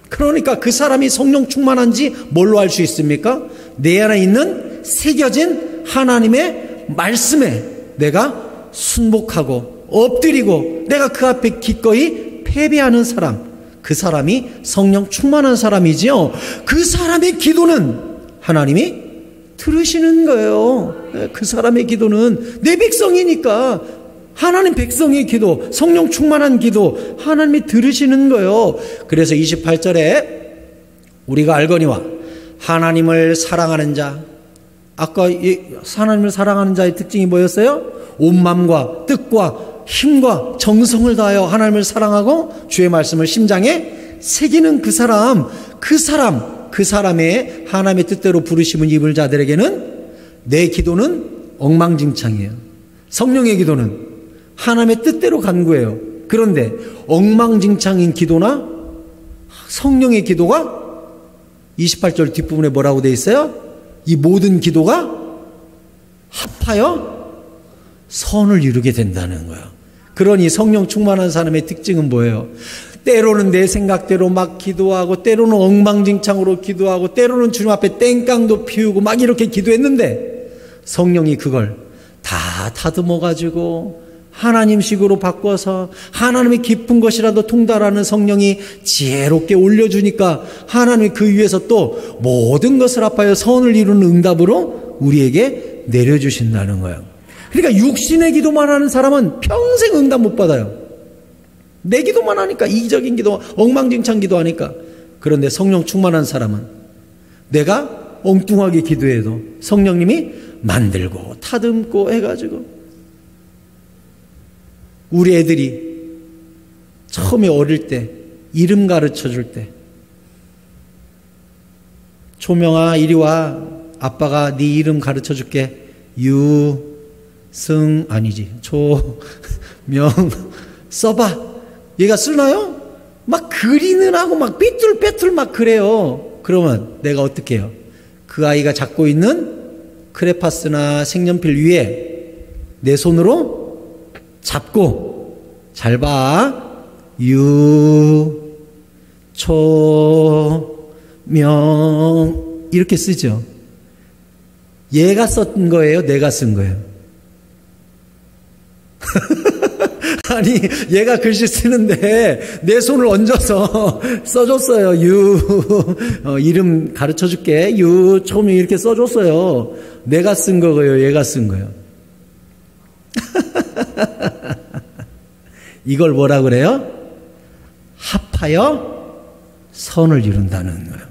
그러니까 그 사람이 성령 충만한지 뭘로 알 수 있습니까? 내 안에 있는 새겨진 하나님의 말씀에 내가 순복하고 엎드리고 내가 그 앞에 기꺼이 패배하는 사람, 그 사람이 성령 충만한 사람이지요. 그 사람의 기도는 하나님이 들으시는 거예요. 그 사람의 기도는 내 백성이니까 하나님 백성의 기도, 성령 충만한 기도 하나님이 들으시는 거예요. 그래서 28절에 우리가 알거니와 하나님을 사랑하는 자, 아까 하나님을 사랑하는 자의 특징이 뭐였어요? 온 마음과 뜻과 힘과 정성을 다하여 하나님을 사랑하고 주의 말씀을 심장에 새기는 그 사람의 하나님의 뜻대로 부르심을 입을 자들에게는 내 기도는 엉망진창이에요. 성령의 기도는 하나님의 뜻대로 간구해요. 그런데 엉망진창인 기도나 성령의 기도가 28절 뒷부분에 뭐라고 되어 있어요? 이 모든 기도가 합하여 선을 이루게 된다는 거야. 그러니 성령 충만한 사람의 특징은 뭐예요? 때로는 내 생각대로 막 기도하고, 때로는 엉망진창으로 기도하고, 때로는 주님 앞에 땡깡도 피우고 막 이렇게 기도했는데 성령이 그걸 다 다듬어 가지고 하나님식으로 바꿔서 하나님의 깊은 것이라도 통달하는 성령이 지혜롭게 올려주니까 하나님이 그 위에서 또 모든 것을 합하여 선을 이루는 응답으로 우리에게 내려주신다는 거예요. 그러니까 육신의 기도만 하는 사람은 평생 응답 못 받아요. 내 기도만 하니까, 이기적인 기도, 엉망진창 기도하니까. 그런데 성령 충만한 사람은 내가 엉뚱하게 기도해도 성령님이 만들고 다듬고 해가지고, 우리 애들이 처음에 어릴 때 이름 가르쳐 줄 때, 초명아 이리 와, 아빠가 네 이름 가르쳐 줄게. 초명 써봐. 얘가 쓰나요? 막 그리는 하고 막 삐뚤빼뚤 막 그래요. 그러면 내가 어떻게 해요? 그 아이가 잡고 있는 크레파스나 색연필 위에 내 손으로 잡고, 잘 봐. 초, 명, 이렇게 쓰죠. 얘가 쓴 거예요? 내가 쓴 거예요? 아니, 얘가 글씨 쓰는데 내 손을 얹어서 써줬어요. 이름 가르쳐 줄게. 처음에 이렇게 써줬어요. 내가 쓴 거고요. 얘가 쓴 거예요. 이걸 뭐라 그래요? 합하여 선을 이룬다는 거예요.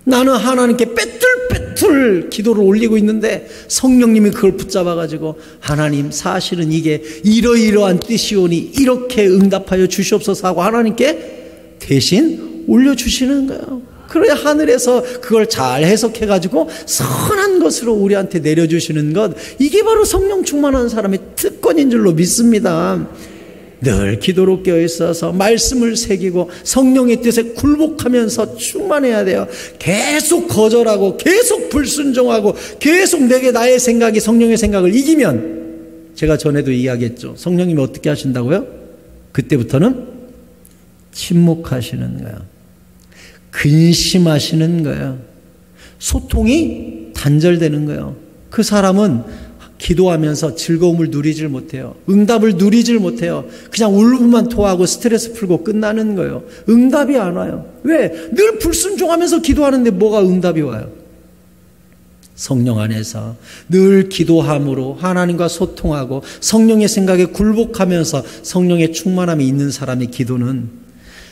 나는 하나님께 빼뚤빼뚤 기도를 올리고 있는데 성령님이 그걸 붙잡아가지고 하나님 사실은 이게 이러이러한 뜻이오니 이렇게 응답하여 주시옵소서 하고 하나님께 대신 올려주시는 거예요. 그래야 하늘에서 그걸 잘 해석해가지고 선한 것으로 우리한테 내려주시는 것, 이게 바로 성령 충만한 사람의 특권인 줄로 믿습니다. 늘 기도로 깨어있어서 말씀을 새기고 성령의 뜻에 굴복하면서 충만해야 돼요. 계속 거절하고 계속 불순종하고 계속 내게 나의 생각이 성령의 생각을 이기면, 제가 전에도 이야기했죠. 성령님이 어떻게 하신다고요? 그때부터는 침묵하시는 거예요. 근심하시는 거예요. 소통이 단절되는 거예요. 그 사람은 기도하면서 즐거움을 누리질 못해요. 응답을 누리질 못해요. 그냥 울분만 토하고 스트레스 풀고 끝나는 거예요. 응답이 안 와요. 왜? 늘 불순종하면서 기도하는데 뭐가 응답이 와요? 성령 안에서 늘 기도함으로 하나님과 소통하고 성령의 생각에 굴복하면서 성령의 충만함이 있는 사람의 기도는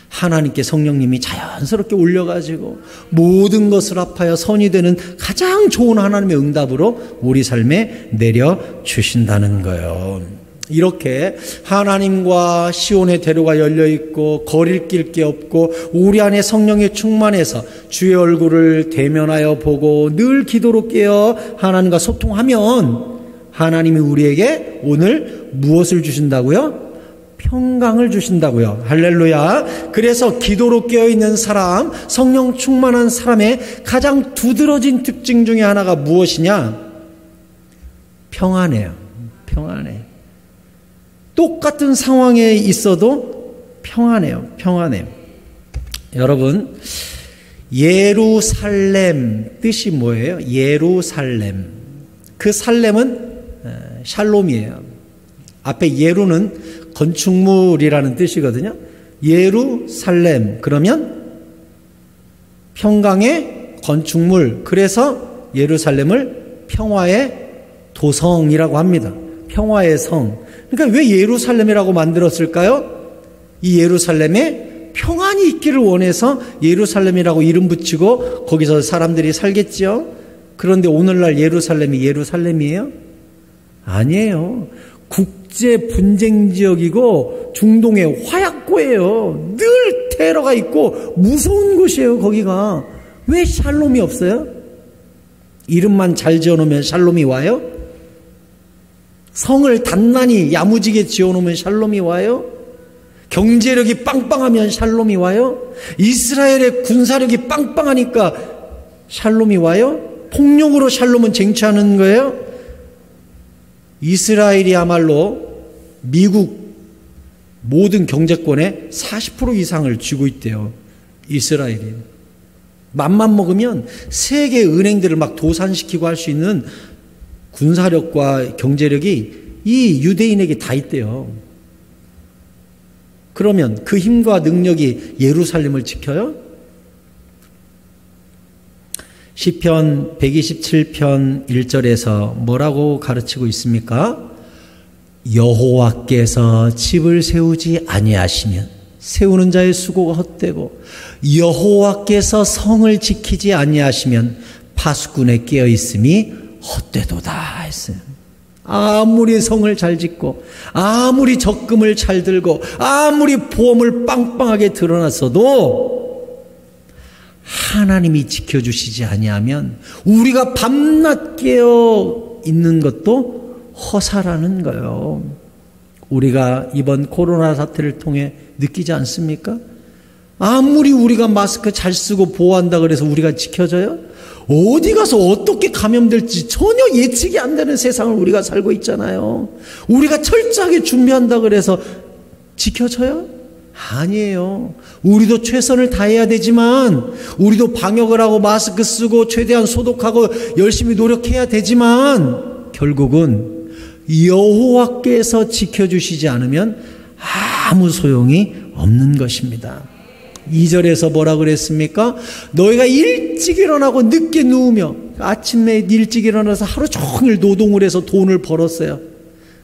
하나님께 성령님이 자연스럽게 올려가지고 모든 것을 합하여 선이 되는 가장 좋은 하나님의 응답으로 우리 삶에 내려주신다는 거예요. 이렇게 하나님과 시온의 대로가 열려있고 거리낄 게 없고 우리 안에 성령의 충만해서 주의 얼굴을 대면하여 보고 늘 기도로 깨어 하나님과 소통하면 하나님이 우리에게 오늘 무엇을 주신다고요? 평강을 주신다고요. 할렐루야. 그래서 기도로 깨어있는 사람, 성령 충만한 사람의 가장 두드러진 특징 중에 하나가 무엇이냐? 평안해요. 평안해. 똑같은 상황에 있어도 평안해요. 평안해요. 여러분, 예루살렘 뜻이 뭐예요? 예루살렘. 그 살렘은 샬롬이에요. 앞에 예루는 건축물이라는 뜻이거든요. 예루살렘 그러면 평강의 건축물, 그래서 예루살렘을 평화의 도성이라고 합니다. 평화의 성. 그러니까 왜 예루살렘이라고 만들었을까요? 이 예루살렘에 평안이 있기를 원해서 예루살렘이라고 이름 붙이고 거기서 사람들이 살겠지요. 그런데 오늘날 예루살렘이 예루살렘이에요? 아니에요. 국제 분쟁 지역이고 중동의 화약고예요. 늘 테러가 있고 무서운 곳이에요. 거기가. 왜 샬롬이 없어요? 이름만 잘 지어놓으면 샬롬이 와요? 성을 단단히 야무지게 지어놓으면 샬롬이 와요? 경제력이 빵빵하면 샬롬이 와요? 이스라엘의 군사력이 빵빵하니까 샬롬이 와요? 폭력으로 샬롬은 쟁취하는 거예요? 이스라엘이야말로 미국 모든 경제권의 40% 이상을 쥐고 있대요. 이스라엘이. 맘만 먹으면 세계 은행들을 막 도산시키고 할 수 있는 군사력과 경제력이 이 유대인에게 다 있대요. 그러면 그 힘과 능력이 예루살렘을 지켜요? 시편 127편 1절에서 뭐라고 가르치고 있습니까? 여호와께서 집을 세우지 아니하시면 세우는 자의 수고가 헛되고 여호와께서 성을 지키지 아니하시면 파수꾼에 깨어 있음이 헛되도다 했어요. 아무리 성을 잘 짓고 아무리 적금을 잘 들고 아무리 보험을 빵빵하게 들어놨어도 하나님이 지켜주시지 아니하면 우리가 밤낮 깨어 있는 것도 허사라는 거예요. 우리가 이번 코로나 사태를 통해 느끼지 않습니까? 아무리 우리가 마스크 잘 쓰고 보호한다 그래서 우리가 지켜져요? 어디 가서 어떻게 감염될지 전혀 예측이 안 되는 세상을 우리가 살고 있잖아요. 우리가 철저하게 준비한다 그래서 지켜져요? 아니에요. 우리도 최선을 다해야 되지만, 우리도 방역을 하고 마스크 쓰고 최대한 소독하고 열심히 노력해야 되지만, 결국은 여호와께서 지켜주시지 않으면 아무 소용이 없는 것입니다. 2절에서 뭐라 그랬습니까? 너희가 일찍 일어나고 늦게 누우며, 아침에 일찍 일어나서 하루 종일 노동을 해서 돈을 벌었어요.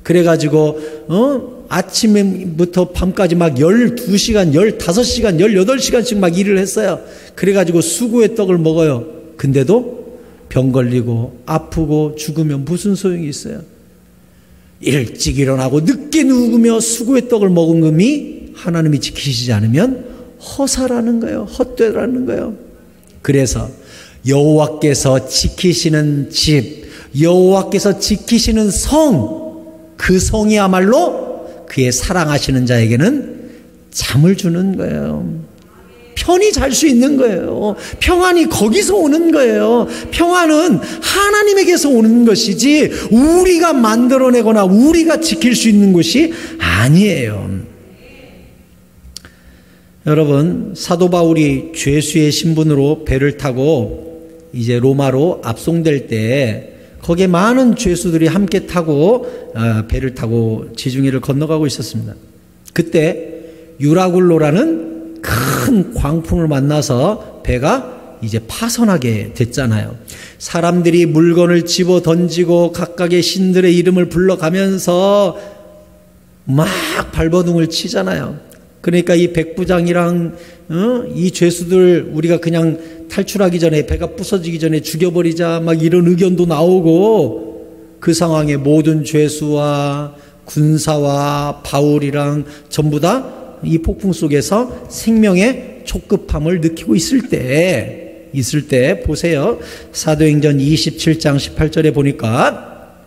그래가지고 아침부터 밤까지 막 12시간, 15시간, 18시간씩 막 일을 했어요. 그래가지고 수고의 떡을 먹어요. 근데도 병 걸리고 아프고 죽으면 무슨 소용이 있어요? 일찍 일어나고 늦게 누우며 수고의 떡을 먹은 금이 하나님이 지키시지 않으면 허사라는 거예요. 헛되라는 거예요. 그래서 여호와께서 지키시는 집, 여호와께서 지키시는 성, 그 성이야말로 그의 사랑하시는 자에게는 잠을 주는 거예요. 편히 잘 수 있는 거예요. 평안이 거기서 오는 거예요. 평안은 하나님에게서 오는 것이지 우리가 만들어내거나 우리가 지킬 수 있는 것이 아니에요. 여러분, 사도 바울이 죄수의 신분으로 배를 타고 이제 로마로 압송될 때 거기에 많은 죄수들이 함께 타고 배를 타고 지중해를 건너가고 있었습니다. 그때 유라굴로라는 큰 광풍을 만나서 배가 이제 파선하게 됐잖아요. 사람들이 물건을 집어 던지고 각각의 신들의 이름을 불러가면서 막 발버둥을 치잖아요. 그러니까 이 백부장이랑 이 죄수들 우리가 그냥 탈출하기 전에, 배가 부서지기 전에 죽여버리자 막 이런 의견도 나오고, 그 상황에 모든 죄수와 군사와 바울이랑 전부 다 이 폭풍 속에서 생명의 촉급함을 느끼고 있을 때 보세요. 사도행전 27장 18절에 보니까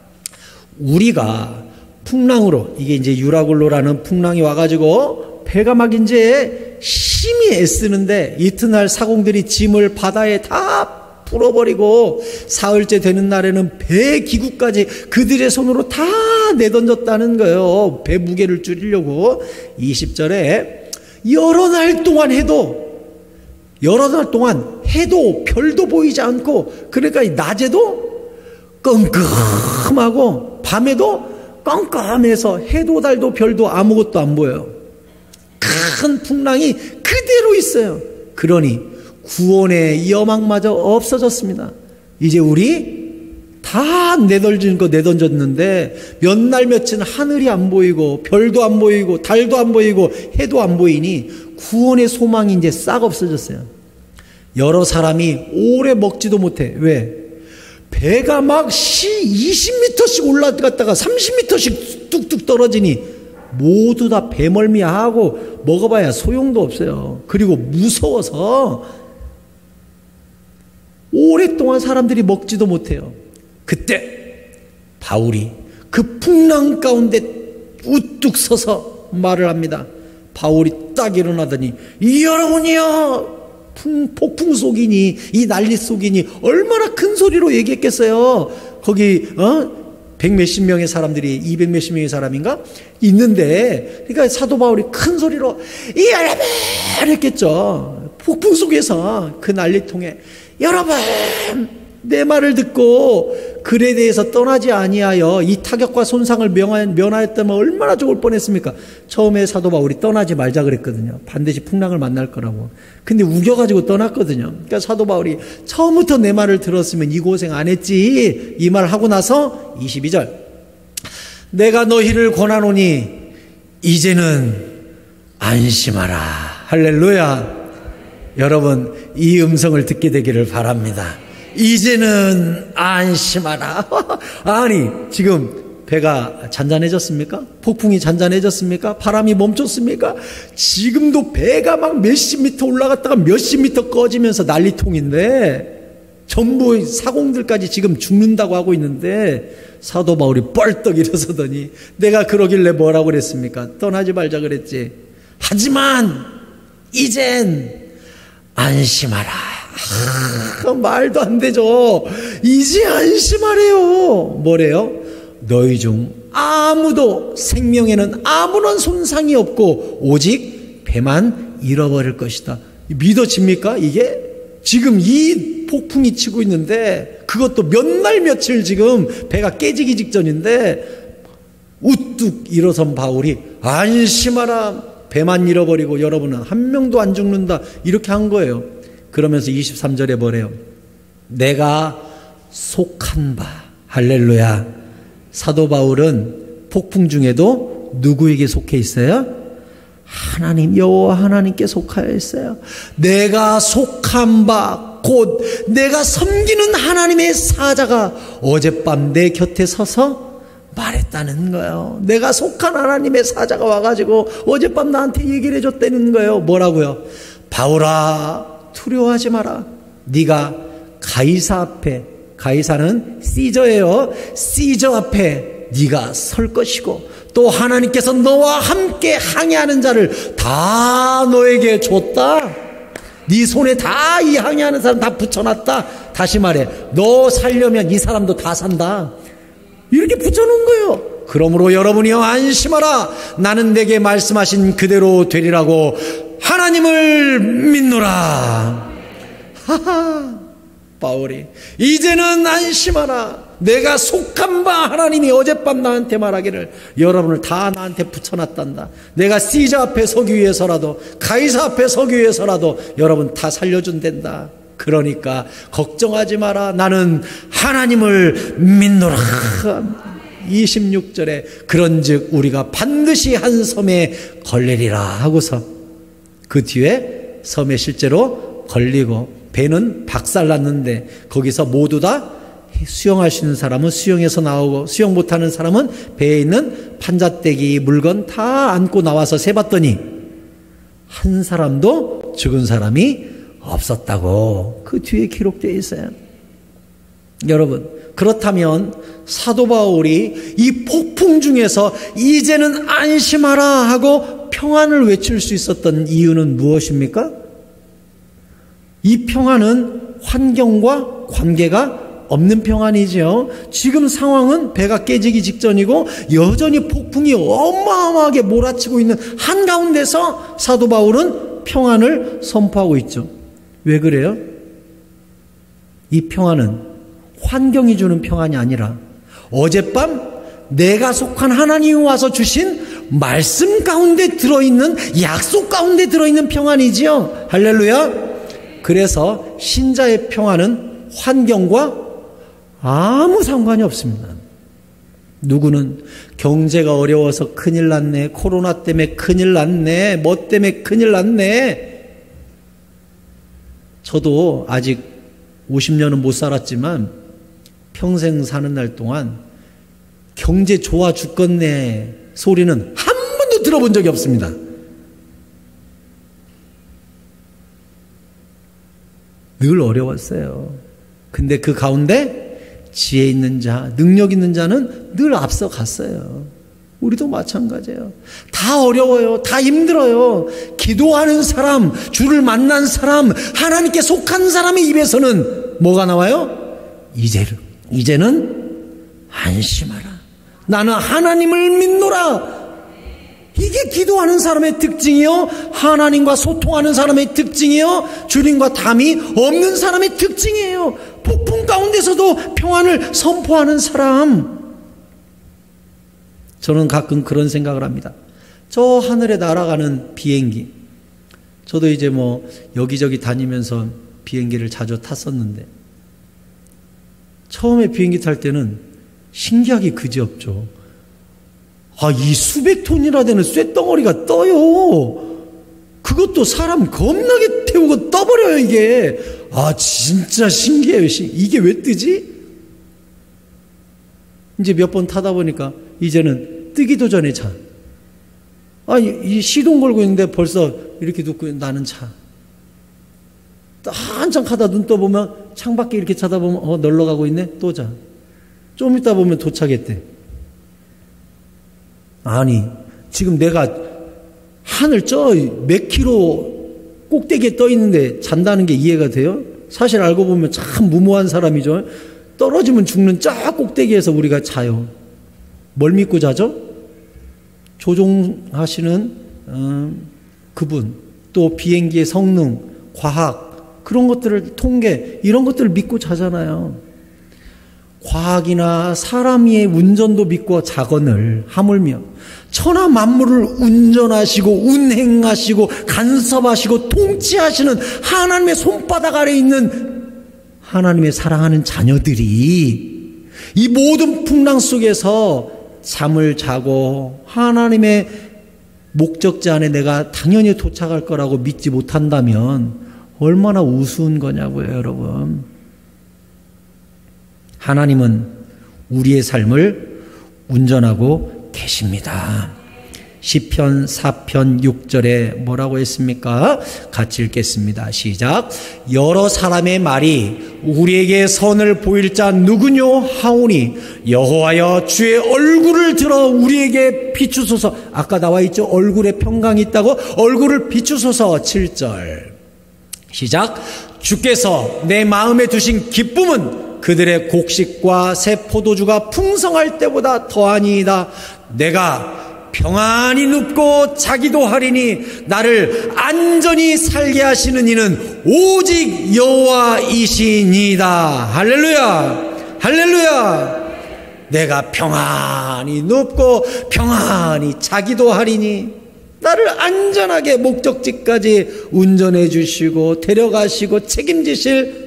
우리가 풍랑으로, 이게 이제 유라굴로라는 풍랑이 와가지고 배가 막 이제 심히 애쓰는데, 이튿날 사공들이 짐을 바다에 다 풀어버리고 사흘째 되는 날에는 배 기구까지 그들의 손으로 다 내던졌다는 거예요. 배 무게를 줄이려고. 20절에 여러 날 동안 해도 별도 보이지 않고, 그러니까 낮에도 끔끔하고 밤에도 깜깜해서 해도 달도 별도 아무것도 안 보여요. 큰 풍랑이 그대로 있어요. 그러니 구원의 여망마저 없어졌습니다. 이제 우리 다 내던졌는데 몇 날 며칠 하늘이 안 보이고 별도 안 보이고 달도 안 보이고 해도 안 보이니 구원의 소망이 이제 싹 없어졌어요. 여러 사람이 오래 먹지도 못해. 왜? 배가 막 20m씩 올라갔다가 30m씩 뚝뚝 떨어지니 모두 다 배멀미하고 먹어봐야 소용도 없어요. 그리고 무서워서 오랫동안 사람들이 먹지도 못해요. 그때 바울이 그 풍랑 가운데 우뚝 서서 말을 합니다. 바울이 딱 일어나더니, 여러분이요, 폭풍 속이니 이 난리 속이니 얼마나 큰 소리로 얘기했겠어요. 거기 100몇십 명의 사람들이, 200몇십 명의 사람인가 있는데, 그러니까 사도 바울이 큰 소리로 여러분 했겠죠. 폭풍 속에서 그 난리통에 여러분 내 말을 듣고 글에 대해서 떠나지 아니하여 이 타격과 손상을 면하였다면 얼마나 좋을 뻔했습니까? 처음에 사도 바울이 떠나지 말자 그랬거든요. 반드시 풍랑을 만날 거라고. 근데 우겨가지고 떠났거든요. 그러니까 사도 바울이 처음부터 내 말을 들었으면 이 고생 안 했지, 이 말 하고 나서 22절, 내가 너희를 권하노니 이제는 안심하라. 할렐루야. 여러분, 이 음성을 듣게 되기를 바랍니다. 이제는 안심하라. 아니, 지금 배가 잔잔해졌습니까? 폭풍이 잔잔해졌습니까? 바람이 멈췄습니까? 지금도 배가 막 몇십 미터 올라갔다가 몇십 미터 꺼지면서 난리통인데, 전부 사공들까지 지금 죽는다고 하고 있는데, 사도 바울이 뻘떡 일어서더니 내가 그러길래 뭐라고 그랬습니까? 떠나지 말자 그랬지. 하지만 이젠 안심하라. 말도 안 되죠. 이제 안심하래요. 뭐래요? 너희 중 아무도 생명에는 아무런 손상이 없고 오직 배만 잃어버릴 것이다. 믿어집니까? 이게? 지금 이 폭풍이 치고 있는데 그것도 몇 날 며칠 지금 배가 깨지기 직전인데 우뚝 일어선 바울이 안심하라, 배만 잃어버리고 여러분은 한 명도 안 죽는다, 이렇게 한 거예요. 그러면서 23절에 뭐래요? 내가 속한 바. 할렐루야. 사도 바울은 폭풍 중에도 누구에게 속해 있어요? 하나님, 여호와 하나님께 속하여 있어요. 내가 속한 바, 곧 내가 섬기는 하나님의 사자가 어젯밤 내 곁에 서서 말했다는 거예요. 내가 속한 하나님의 사자가 와가지고 어젯밤 나한테 얘기를 해줬다는 거예요. 뭐라고요? 바울아, 두려워하지 마라. 네가 가이사 앞에, 가이사는 시저예요. 시저 앞에 네가 설 것이고 또 하나님께서 너와 함께 항해하는 자를 다 너에게 줬다. 네 손에 다 이 항해하는 사람 다 붙여놨다. 다시 말해, 너 살려면 이 사람도 다 산다. 이렇게 붙여놓은 거예요. 그러므로 여러분이여 안심하라. 나는 내게 말씀하신 그대로 되리라고 하나님을 믿노라. 하하, 바울이 이제는 안심하라. 내가 속한 바 하나님이 어젯밤 나한테 말하기를 여러분을 다 나한테 붙여놨단다. 내가 시저 앞에 서기 위해서라도 가이사 앞에 서기 위해서라도 여러분 다 살려준단다. 그러니까 걱정하지 마라. 나는 하나님을 믿노라. 26절에 그런즉 우리가 반드시 한 섬에 걸리리라 하고서 그 뒤에 섬에 실제로 걸리고 배는 박살났는데 거기서 모두 다 수영할 수 있는 사람은 수영해서 나오고 수영 못하는 사람은 배에 있는 판자떼기 물건 다 안고 나와서 세봤더니 한 사람도 죽은 사람이 없었다고 그 뒤에 기록되어 있어요. 여러분, 그렇다면 사도 바울이 이 폭풍 중에서 이제는 안심하라 하고 평안을 외칠 수 있었던 이유는 무엇입니까? 이 평안은 환경과 관계가 없는 평안이죠. 지금 상황은 배가 깨지기 직전이고 여전히 폭풍이 어마어마하게 몰아치고 있는 한가운데서 사도 바울은 평안을 선포하고 있죠. 왜 그래요? 이 평안은 환경이 주는 평안이 아니라 어젯밤 내가 속한 하나님이 와서 주신 말씀 가운데 들어있는, 약속 가운데 들어있는 평안이지요. 할렐루야. 그래서 신자의 평안은 환경과 아무 상관이 없습니다. 누구는 경제가 어려워서 큰일 났네, 코로나 때문에 큰일 났네, 뭐 때문에 큰일 났네. 저도 아직 50년은 못 살았지만 평생 사는 날 동안 경제 좋아 죽겠네 소리는 한 번도 들어본 적이 없습니다. 늘 어려웠어요. 근데 그 가운데 지혜 있는 자, 능력 있는 자는 늘 앞서 갔어요. 우리도 마찬가지예요. 다 어려워요. 다 힘들어요. 기도하는 사람, 주를 만난 사람, 하나님께 속한 사람의 입에서는 뭐가 나와요? 이제는 안심하라. 나는 하나님을 믿노라. 이게 기도하는 사람의 특징이요, 하나님과 소통하는 사람의 특징이요, 주님과 담이 없는 사람의 특징이에요. 폭풍 가운데서도 평안을 선포하는 사람. 저는 가끔 그런 생각을 합니다. 저 하늘에 날아가는 비행기, 저도 이제 뭐 여기저기 다니면서 비행기를 자주 탔었는데 처음에 비행기 탈 때는 신기하기 그지없죠. 이 수백 톤이나 되는 쇳덩어리가 떠요. 그것도 사람 겁나게 태우고 떠버려요, 이게. 진짜 신기해요. 이게 왜 뜨지? 이제 몇 번 타다 보니까 이제는 뜨기도 전에 차. 이 시동 걸고 있는데 벌써 이렇게 눕고 나는 차. 한참 가다 눈 떠보면 창밖에 이렇게 쳐다보면 널러 가고 있네. 또 자. 좀 있다 보면 도착했대. 아니, 지금 내가 하늘 몇 킬로 꼭대기에 떠 있는데 잔다는 게 이해가 돼요? 사실 알고 보면 참 무모한 사람이죠. 떨어지면 죽는 저 꼭대기에서 우리가 자요. 뭘 믿고 자죠? 조종하시는 그분, 또 비행기의 성능, 과학, 그런 것들을 통계, 이런 것들을 믿고 자잖아요. 과학이나 사람의 운전도 믿고 자거늘 하물며 천하 만물을 운전하시고 운행하시고 간섭하시고 통치하시는 하나님의 손바닥 아래 있는 하나님의 사랑하는 자녀들이 이 모든 풍랑 속에서 잠을 자고 하나님의 목적지 안에 내가 당연히 도착할 거라고 믿지 못한다면 얼마나 우스운 거냐고요, 여러분. 하나님은 우리의 삶을 운전하고 계십니다. 시편 4편 6절에 뭐라고 했습니까? 같이 읽겠습니다. 시작. 여러 사람의 말이 우리에게 선을 보일 자 누구뇨 하오니 여호와여 주의 얼굴을 들어 우리에게 비추소서. 아까 나와 있죠? 얼굴에 평강이 있다고. 얼굴을 비추소서. 7절 시작. 주께서 내 마음에 두신 기쁨은 그들의 곡식과 새 포도주가 풍성할 때보다 더하니이다. 내가 평안히 눕고 자기도 하리니 나를 안전히 살게 하시는 이는 오직 여호와이시니이다. 할렐루야, 할렐루야. 내가 평안히 눕고 평안히 자기도 하리니 나를 안전하게 목적지까지 운전해 주시고 데려가시고 책임지실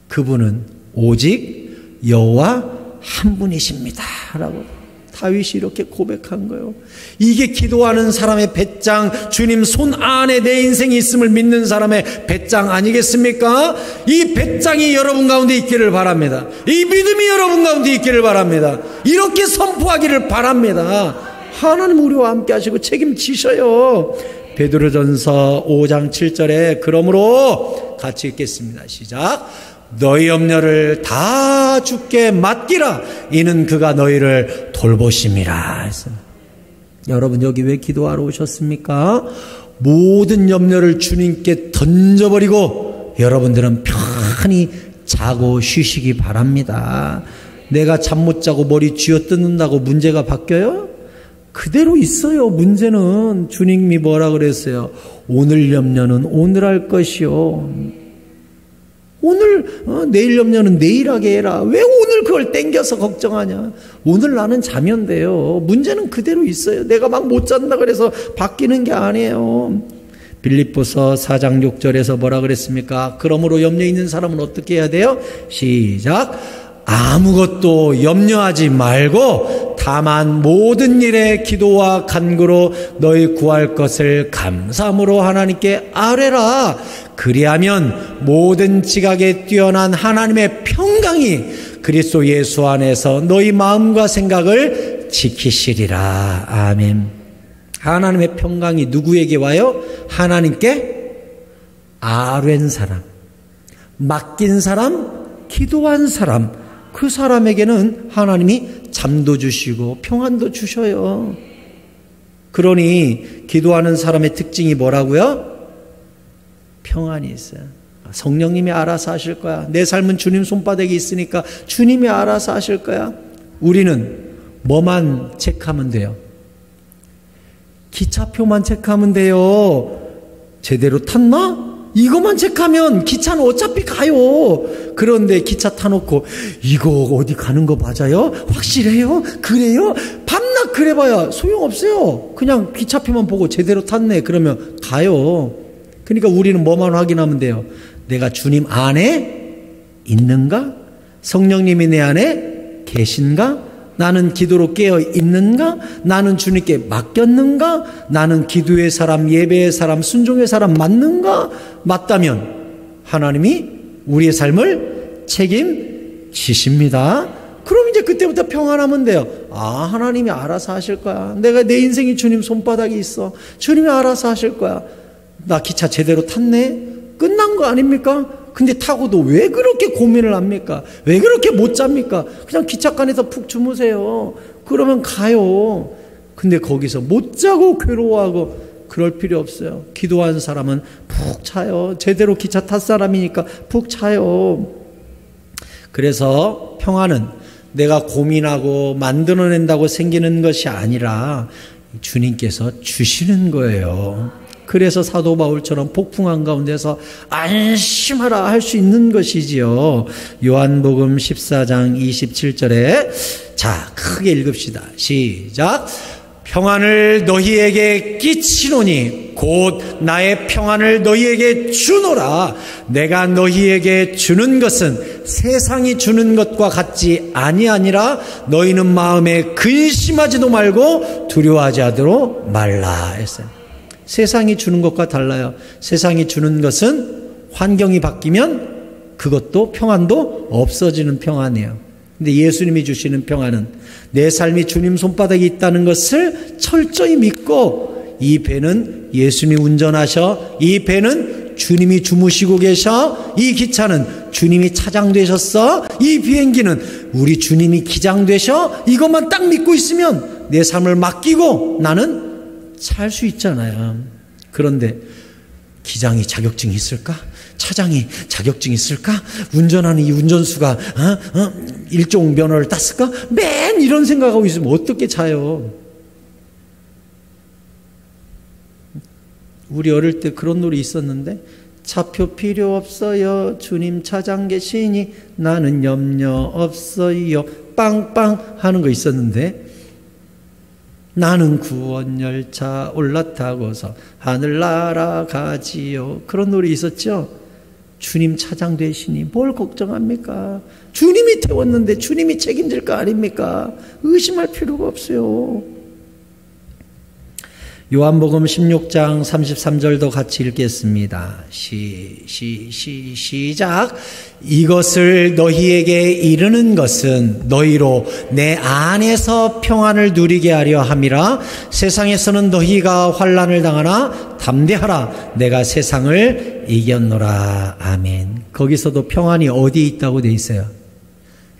그분은 오직 여호와 한 분이십니다 라고 다윗이 이렇게 고백한 거예요. 이게 기도하는 사람의 배짱, 주님 손 안에 내 인생이 있음을 믿는 사람의 배짱 아니겠습니까? 이 배짱이 여러분 가운데 있기를 바랍니다. 이 믿음이 여러분 가운데 있기를 바랍니다. 이렇게 선포하기를 바랍니다. 하나님 우리와 함께 하시고 책임지셔요. 베드로전서 5장 7절에 그러므로 같이 읽겠습니다. 시작. 너희 염려를 다 주께 맡기라. 이는 그가 너희를 돌보심이라. 여러분 여기 왜 기도하러 오셨습니까? 모든 염려를 주님께 던져버리고 여러분들은 편히 자고 쉬시기 바랍니다. 내가 잠 못 자고 머리 쥐어뜯는다고 문제가 바뀌어요? 그대로 있어요. 문제는 주님이 뭐라 그랬어요? 오늘 염려는 오늘 할 것이요. 오늘 내일 염려는 내일 하게 해라. 왜 오늘 그걸 땡겨서 걱정하냐? 오늘 나는 자면 돼요. 문제는 그대로 있어요. 내가 막 못 잔다 그래서 바뀌는 게 아니에요. 빌립보서 4장 6절에서 뭐라 그랬습니까? 그러므로 염려 있는 사람은 어떻게 해야 돼요? 시작. 아무것도 염려하지 말고 다만 모든 일에 기도와 간구로 너희 구할 것을 감사함으로 하나님께 아뢰라. 그리하면 모든 지각에 뛰어난 하나님의 평강이 그리스도 예수 안에서 너희 마음과 생각을 지키시리라. 아멘. 하나님의 평강이 누구에게 와요? 하나님께 아뢰는 사람, 맡긴 사람, 기도한 사람, 그 사람에게는 하나님이 잠도 주시고 평안도 주셔요. 그러니 기도하는 사람의 특징이 뭐라고요? 평안이 있어요. 성령님이 알아서 하실 거야. 내 삶은 주님 손바닥에 있으니까 주님이 알아서 하실 거야. 우리는 뭐만 체크하면 돼요? 기차표만 체크하면 돼요. 제대로 탔나? 이것만 체크하면 기차는 어차피 가요. 그런데 기차 타놓고 이거 어디 가는 거 맞아요? 확실해요? 그래요? 밤낮 그래봐야 소용없어요. 그냥 기차표만 보고 제대로 탔네 그러면 가요. 그러니까 우리는 뭐만 확인하면 돼요? 내가 주님 안에 있는가? 성령님이 내 안에 계신가? 나는 기도로 깨어 있는가? 나는 주님께 맡겼는가? 나는 기도의 사람, 예배의 사람, 순종의 사람 맞는가? 맞다면 하나님이 우리의 삶을 책임지십니다. 그럼 이제 그때부터 평안하면 돼요. 아, 하나님이 알아서 하실 거야. 내가 내 인생이 주님 손바닥에 있어. 주님이 알아서 하실 거야. 나 기차 제대로 탔네? 끝난 거 아닙니까? 근데 타고도 왜 그렇게 고민을 합니까? 왜 그렇게 못 잡니까? 그냥 기차칸에서 푹 주무세요. 그러면 가요. 근데 거기서 못 자고 괴로워하고 그럴 필요 없어요. 기도하는 사람은 푹 자요. 제대로 기차 탔 사람이니까 푹 자요. 그래서 평안은 내가 고민하고 만들어낸다고 생기는 것이 아니라 주님께서 주시는 거예요. 그래서 사도 바울처럼 폭풍한 가운데서 안심하라 할 수 있는 것이지요. 요한복음 14장 27절에 자, 크게 읽읍시다. 시작. 평안을 너희에게 끼치노니 곧 나의 평안을 너희에게 주노라. 내가 너희에게 주는 것은 세상이 주는 것과 같지 아니하니라. 너희는 마음에 근심하지도 말고 두려워하지 않도록 말라 했어요. 세상이 주는 것과 달라요. 세상이 주는 것은 환경이 바뀌면 그것도 평안도 없어지는 평안이에요. 근데 예수님이 주시는 평안은 내 삶이 주님 손바닥에 있다는 것을 철저히 믿고, 이 배는 예수님이 운전하셔, 이 배는 주님이 주무시고 계셔, 이 기차는 주님이 차장 되셨어, 이 비행기는 우리 주님이 기장 되셔, 이것만 딱 믿고 있으면 내 삶을 맡기고 나는 살 수 있잖아요. 그런데 기장이 자격증이 있을까? 차장이 자격증이 있을까? 운전하는 이 운전수가 일종 면허를 땄을까? 맨 이런 생각하고 있으면 어떻게 차요? 우리 어릴 때 그런 노래 있었는데, 차표 필요 없어요, 주님 차장 계시니 나는 염려 없어요, 빵빵 하는 거 있었는데, 나는 구원열차 올라타고서 하늘 날아가지요, 그런 노래 있었죠. 주님 차장 되시니 뭘 걱정합니까? 주님이 태웠는데 주님이 책임질 거 아닙니까? 의심할 필요가 없어요. 요한복음 16장 33절도 같이 읽겠습니다. 시작. 이것을 너희에게 이르는 것은 너희로 내 안에서 평안을 누리게 하려 함이라. 세상에서는 너희가 환난을 당하나 담대하라. 내가 세상을 이겼노라. 아멘. 거기서도 평안이 어디에 있다고 돼 있어요?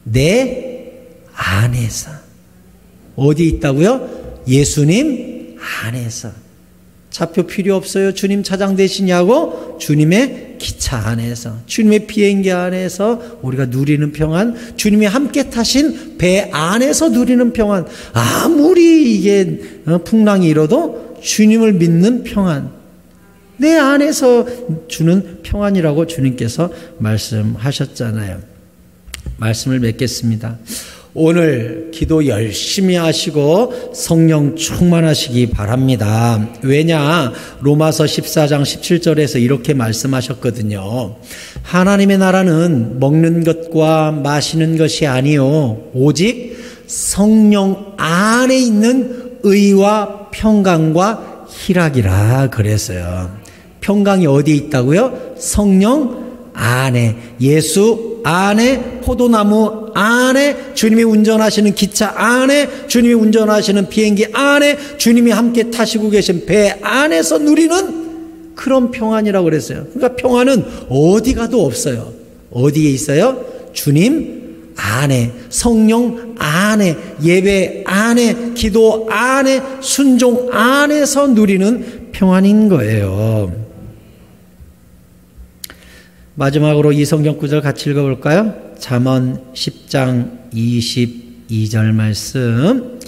내 안에서. 어디 있다고요? 예수님 안에서. 차표 필요 없어요, 주님 차장 되시냐고? 주님의 기차 안에서, 주님의 비행기 안에서 우리가 누리는 평안, 주님이 함께 타신 배 안에서 누리는 평안. 아무리 이게 풍랑이 일어도 주님을 믿는 평안, 내 안에서 주는 평안이라고 주님께서 말씀하셨잖아요. 말씀을 맺겠습니다. 오늘 기도 열심히 하시고 성령 충만하시기 바랍니다. 왜냐? 로마서 14장 17절에서 이렇게 말씀하셨거든요. 하나님의 나라는 먹는 것과 마시는 것이 아니요 오직 성령 안에 있는 의와 평강과 희락이라 그랬어요. 평강이 어디에 있다고요? 성령 안에, 예수 안에, 포도나무 안에, 주님이 운전하시는 기차 안에, 주님이 운전하시는 비행기 안에, 주님이 함께 타시고 계신 배 안에서 누리는 그런 평안이라고 그랬어요. 그러니까 평안은 어디 가도 없어요. 어디에 있어요? 주님 안에, 성령 안에, 예배 안에, 기도 안에, 순종 안에서 누리는 평안인 거예요. 마지막으로 이 성경 구절 같이 읽어볼까요? 잠언 10장 22절 말씀.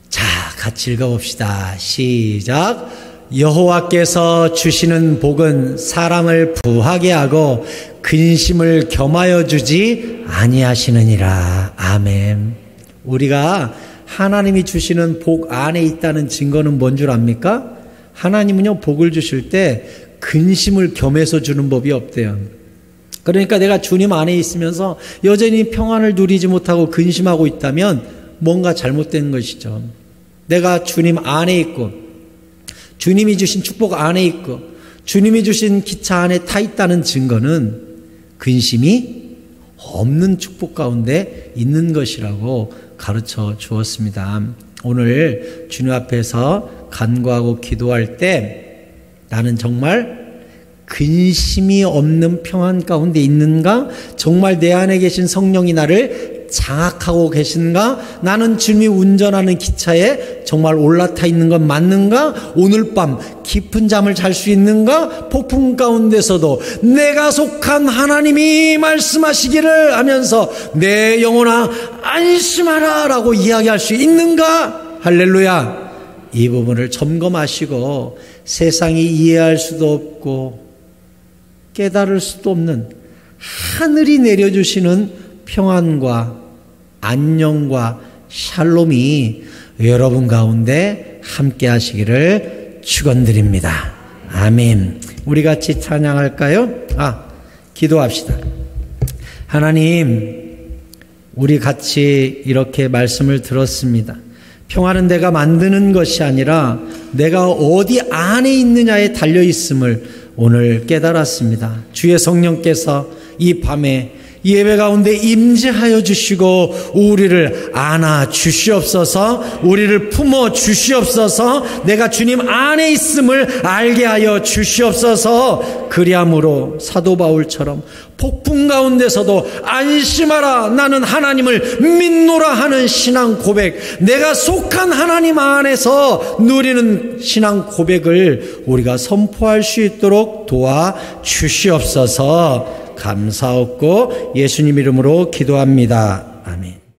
자, 같이 읽어봅시다. 시작. 여호와께서 주시는 복은 사람을 부하게 하고 근심을 겸하여 주지 아니하시느니라. 아멘. 우리가 하나님이 주시는 복 안에 있다는 증거는 뭔 줄 압니까? 하나님은요, 복을 주실 때 근심을 겸해서 주는 법이 없대요. 그러니까 내가 주님 안에 있으면서 여전히 평안을 누리지 못하고 근심하고 있다면 뭔가 잘못된 것이죠. 내가 주님 안에 있고 주님이 주신 축복 안에 있고 주님이 주신 기차 안에 타 있다는 증거는 근심이 없는 축복 가운데 있는 것이라고 가르쳐 주었습니다. 오늘 주님 앞에서 간구하고 기도할 때 나는 정말 근심이 없는 평안 가운데 있는가? 정말 내 안에 계신 성령이 나를 장악하고 계신가? 나는 주님이 운전하는 기차에 정말 올라타 있는 건 맞는가? 오늘 밤 깊은 잠을 잘 수 있는가? 폭풍 가운데서도 내가 속한 하나님이 말씀하시기를 하면서 내 영혼아 안심하라 라고 이야기할 수 있는가? 할렐루야. 이 부분을 점검하시고 세상이 이해할 수도 없고 깨달을 수도 없는 하늘이 내려주시는 평안과 안녕과 샬롬이 여러분 가운데 함께 하시기를 축원드립니다. 아멘. 우리 같이 찬양할까요? 기도합시다. 하나님, 우리 같이 이렇게 말씀을 들었습니다. 평화는 내가 만드는 것이 아니라 내가 어디 안에 있느냐에 달려있음을 오늘 깨달았습니다. 주의 성령께서 이 밤에 예배 가운데 임재하여 주시고 우리를 안아 주시옵소서, 우리를 품어 주시옵소서, 내가 주님 안에 있음을 알게 하여 주시옵소서. 그리함으로 사도 바울처럼 폭풍 가운데서도 안심하라, 나는 하나님을 믿노라 하는 신앙 고백, 내가 속한 하나님 안에서 누리는 신앙 고백을 우리가 선포할 수 있도록 도와 주시옵소서. 감사하고 예수님 이름으로 기도합니다. 아멘.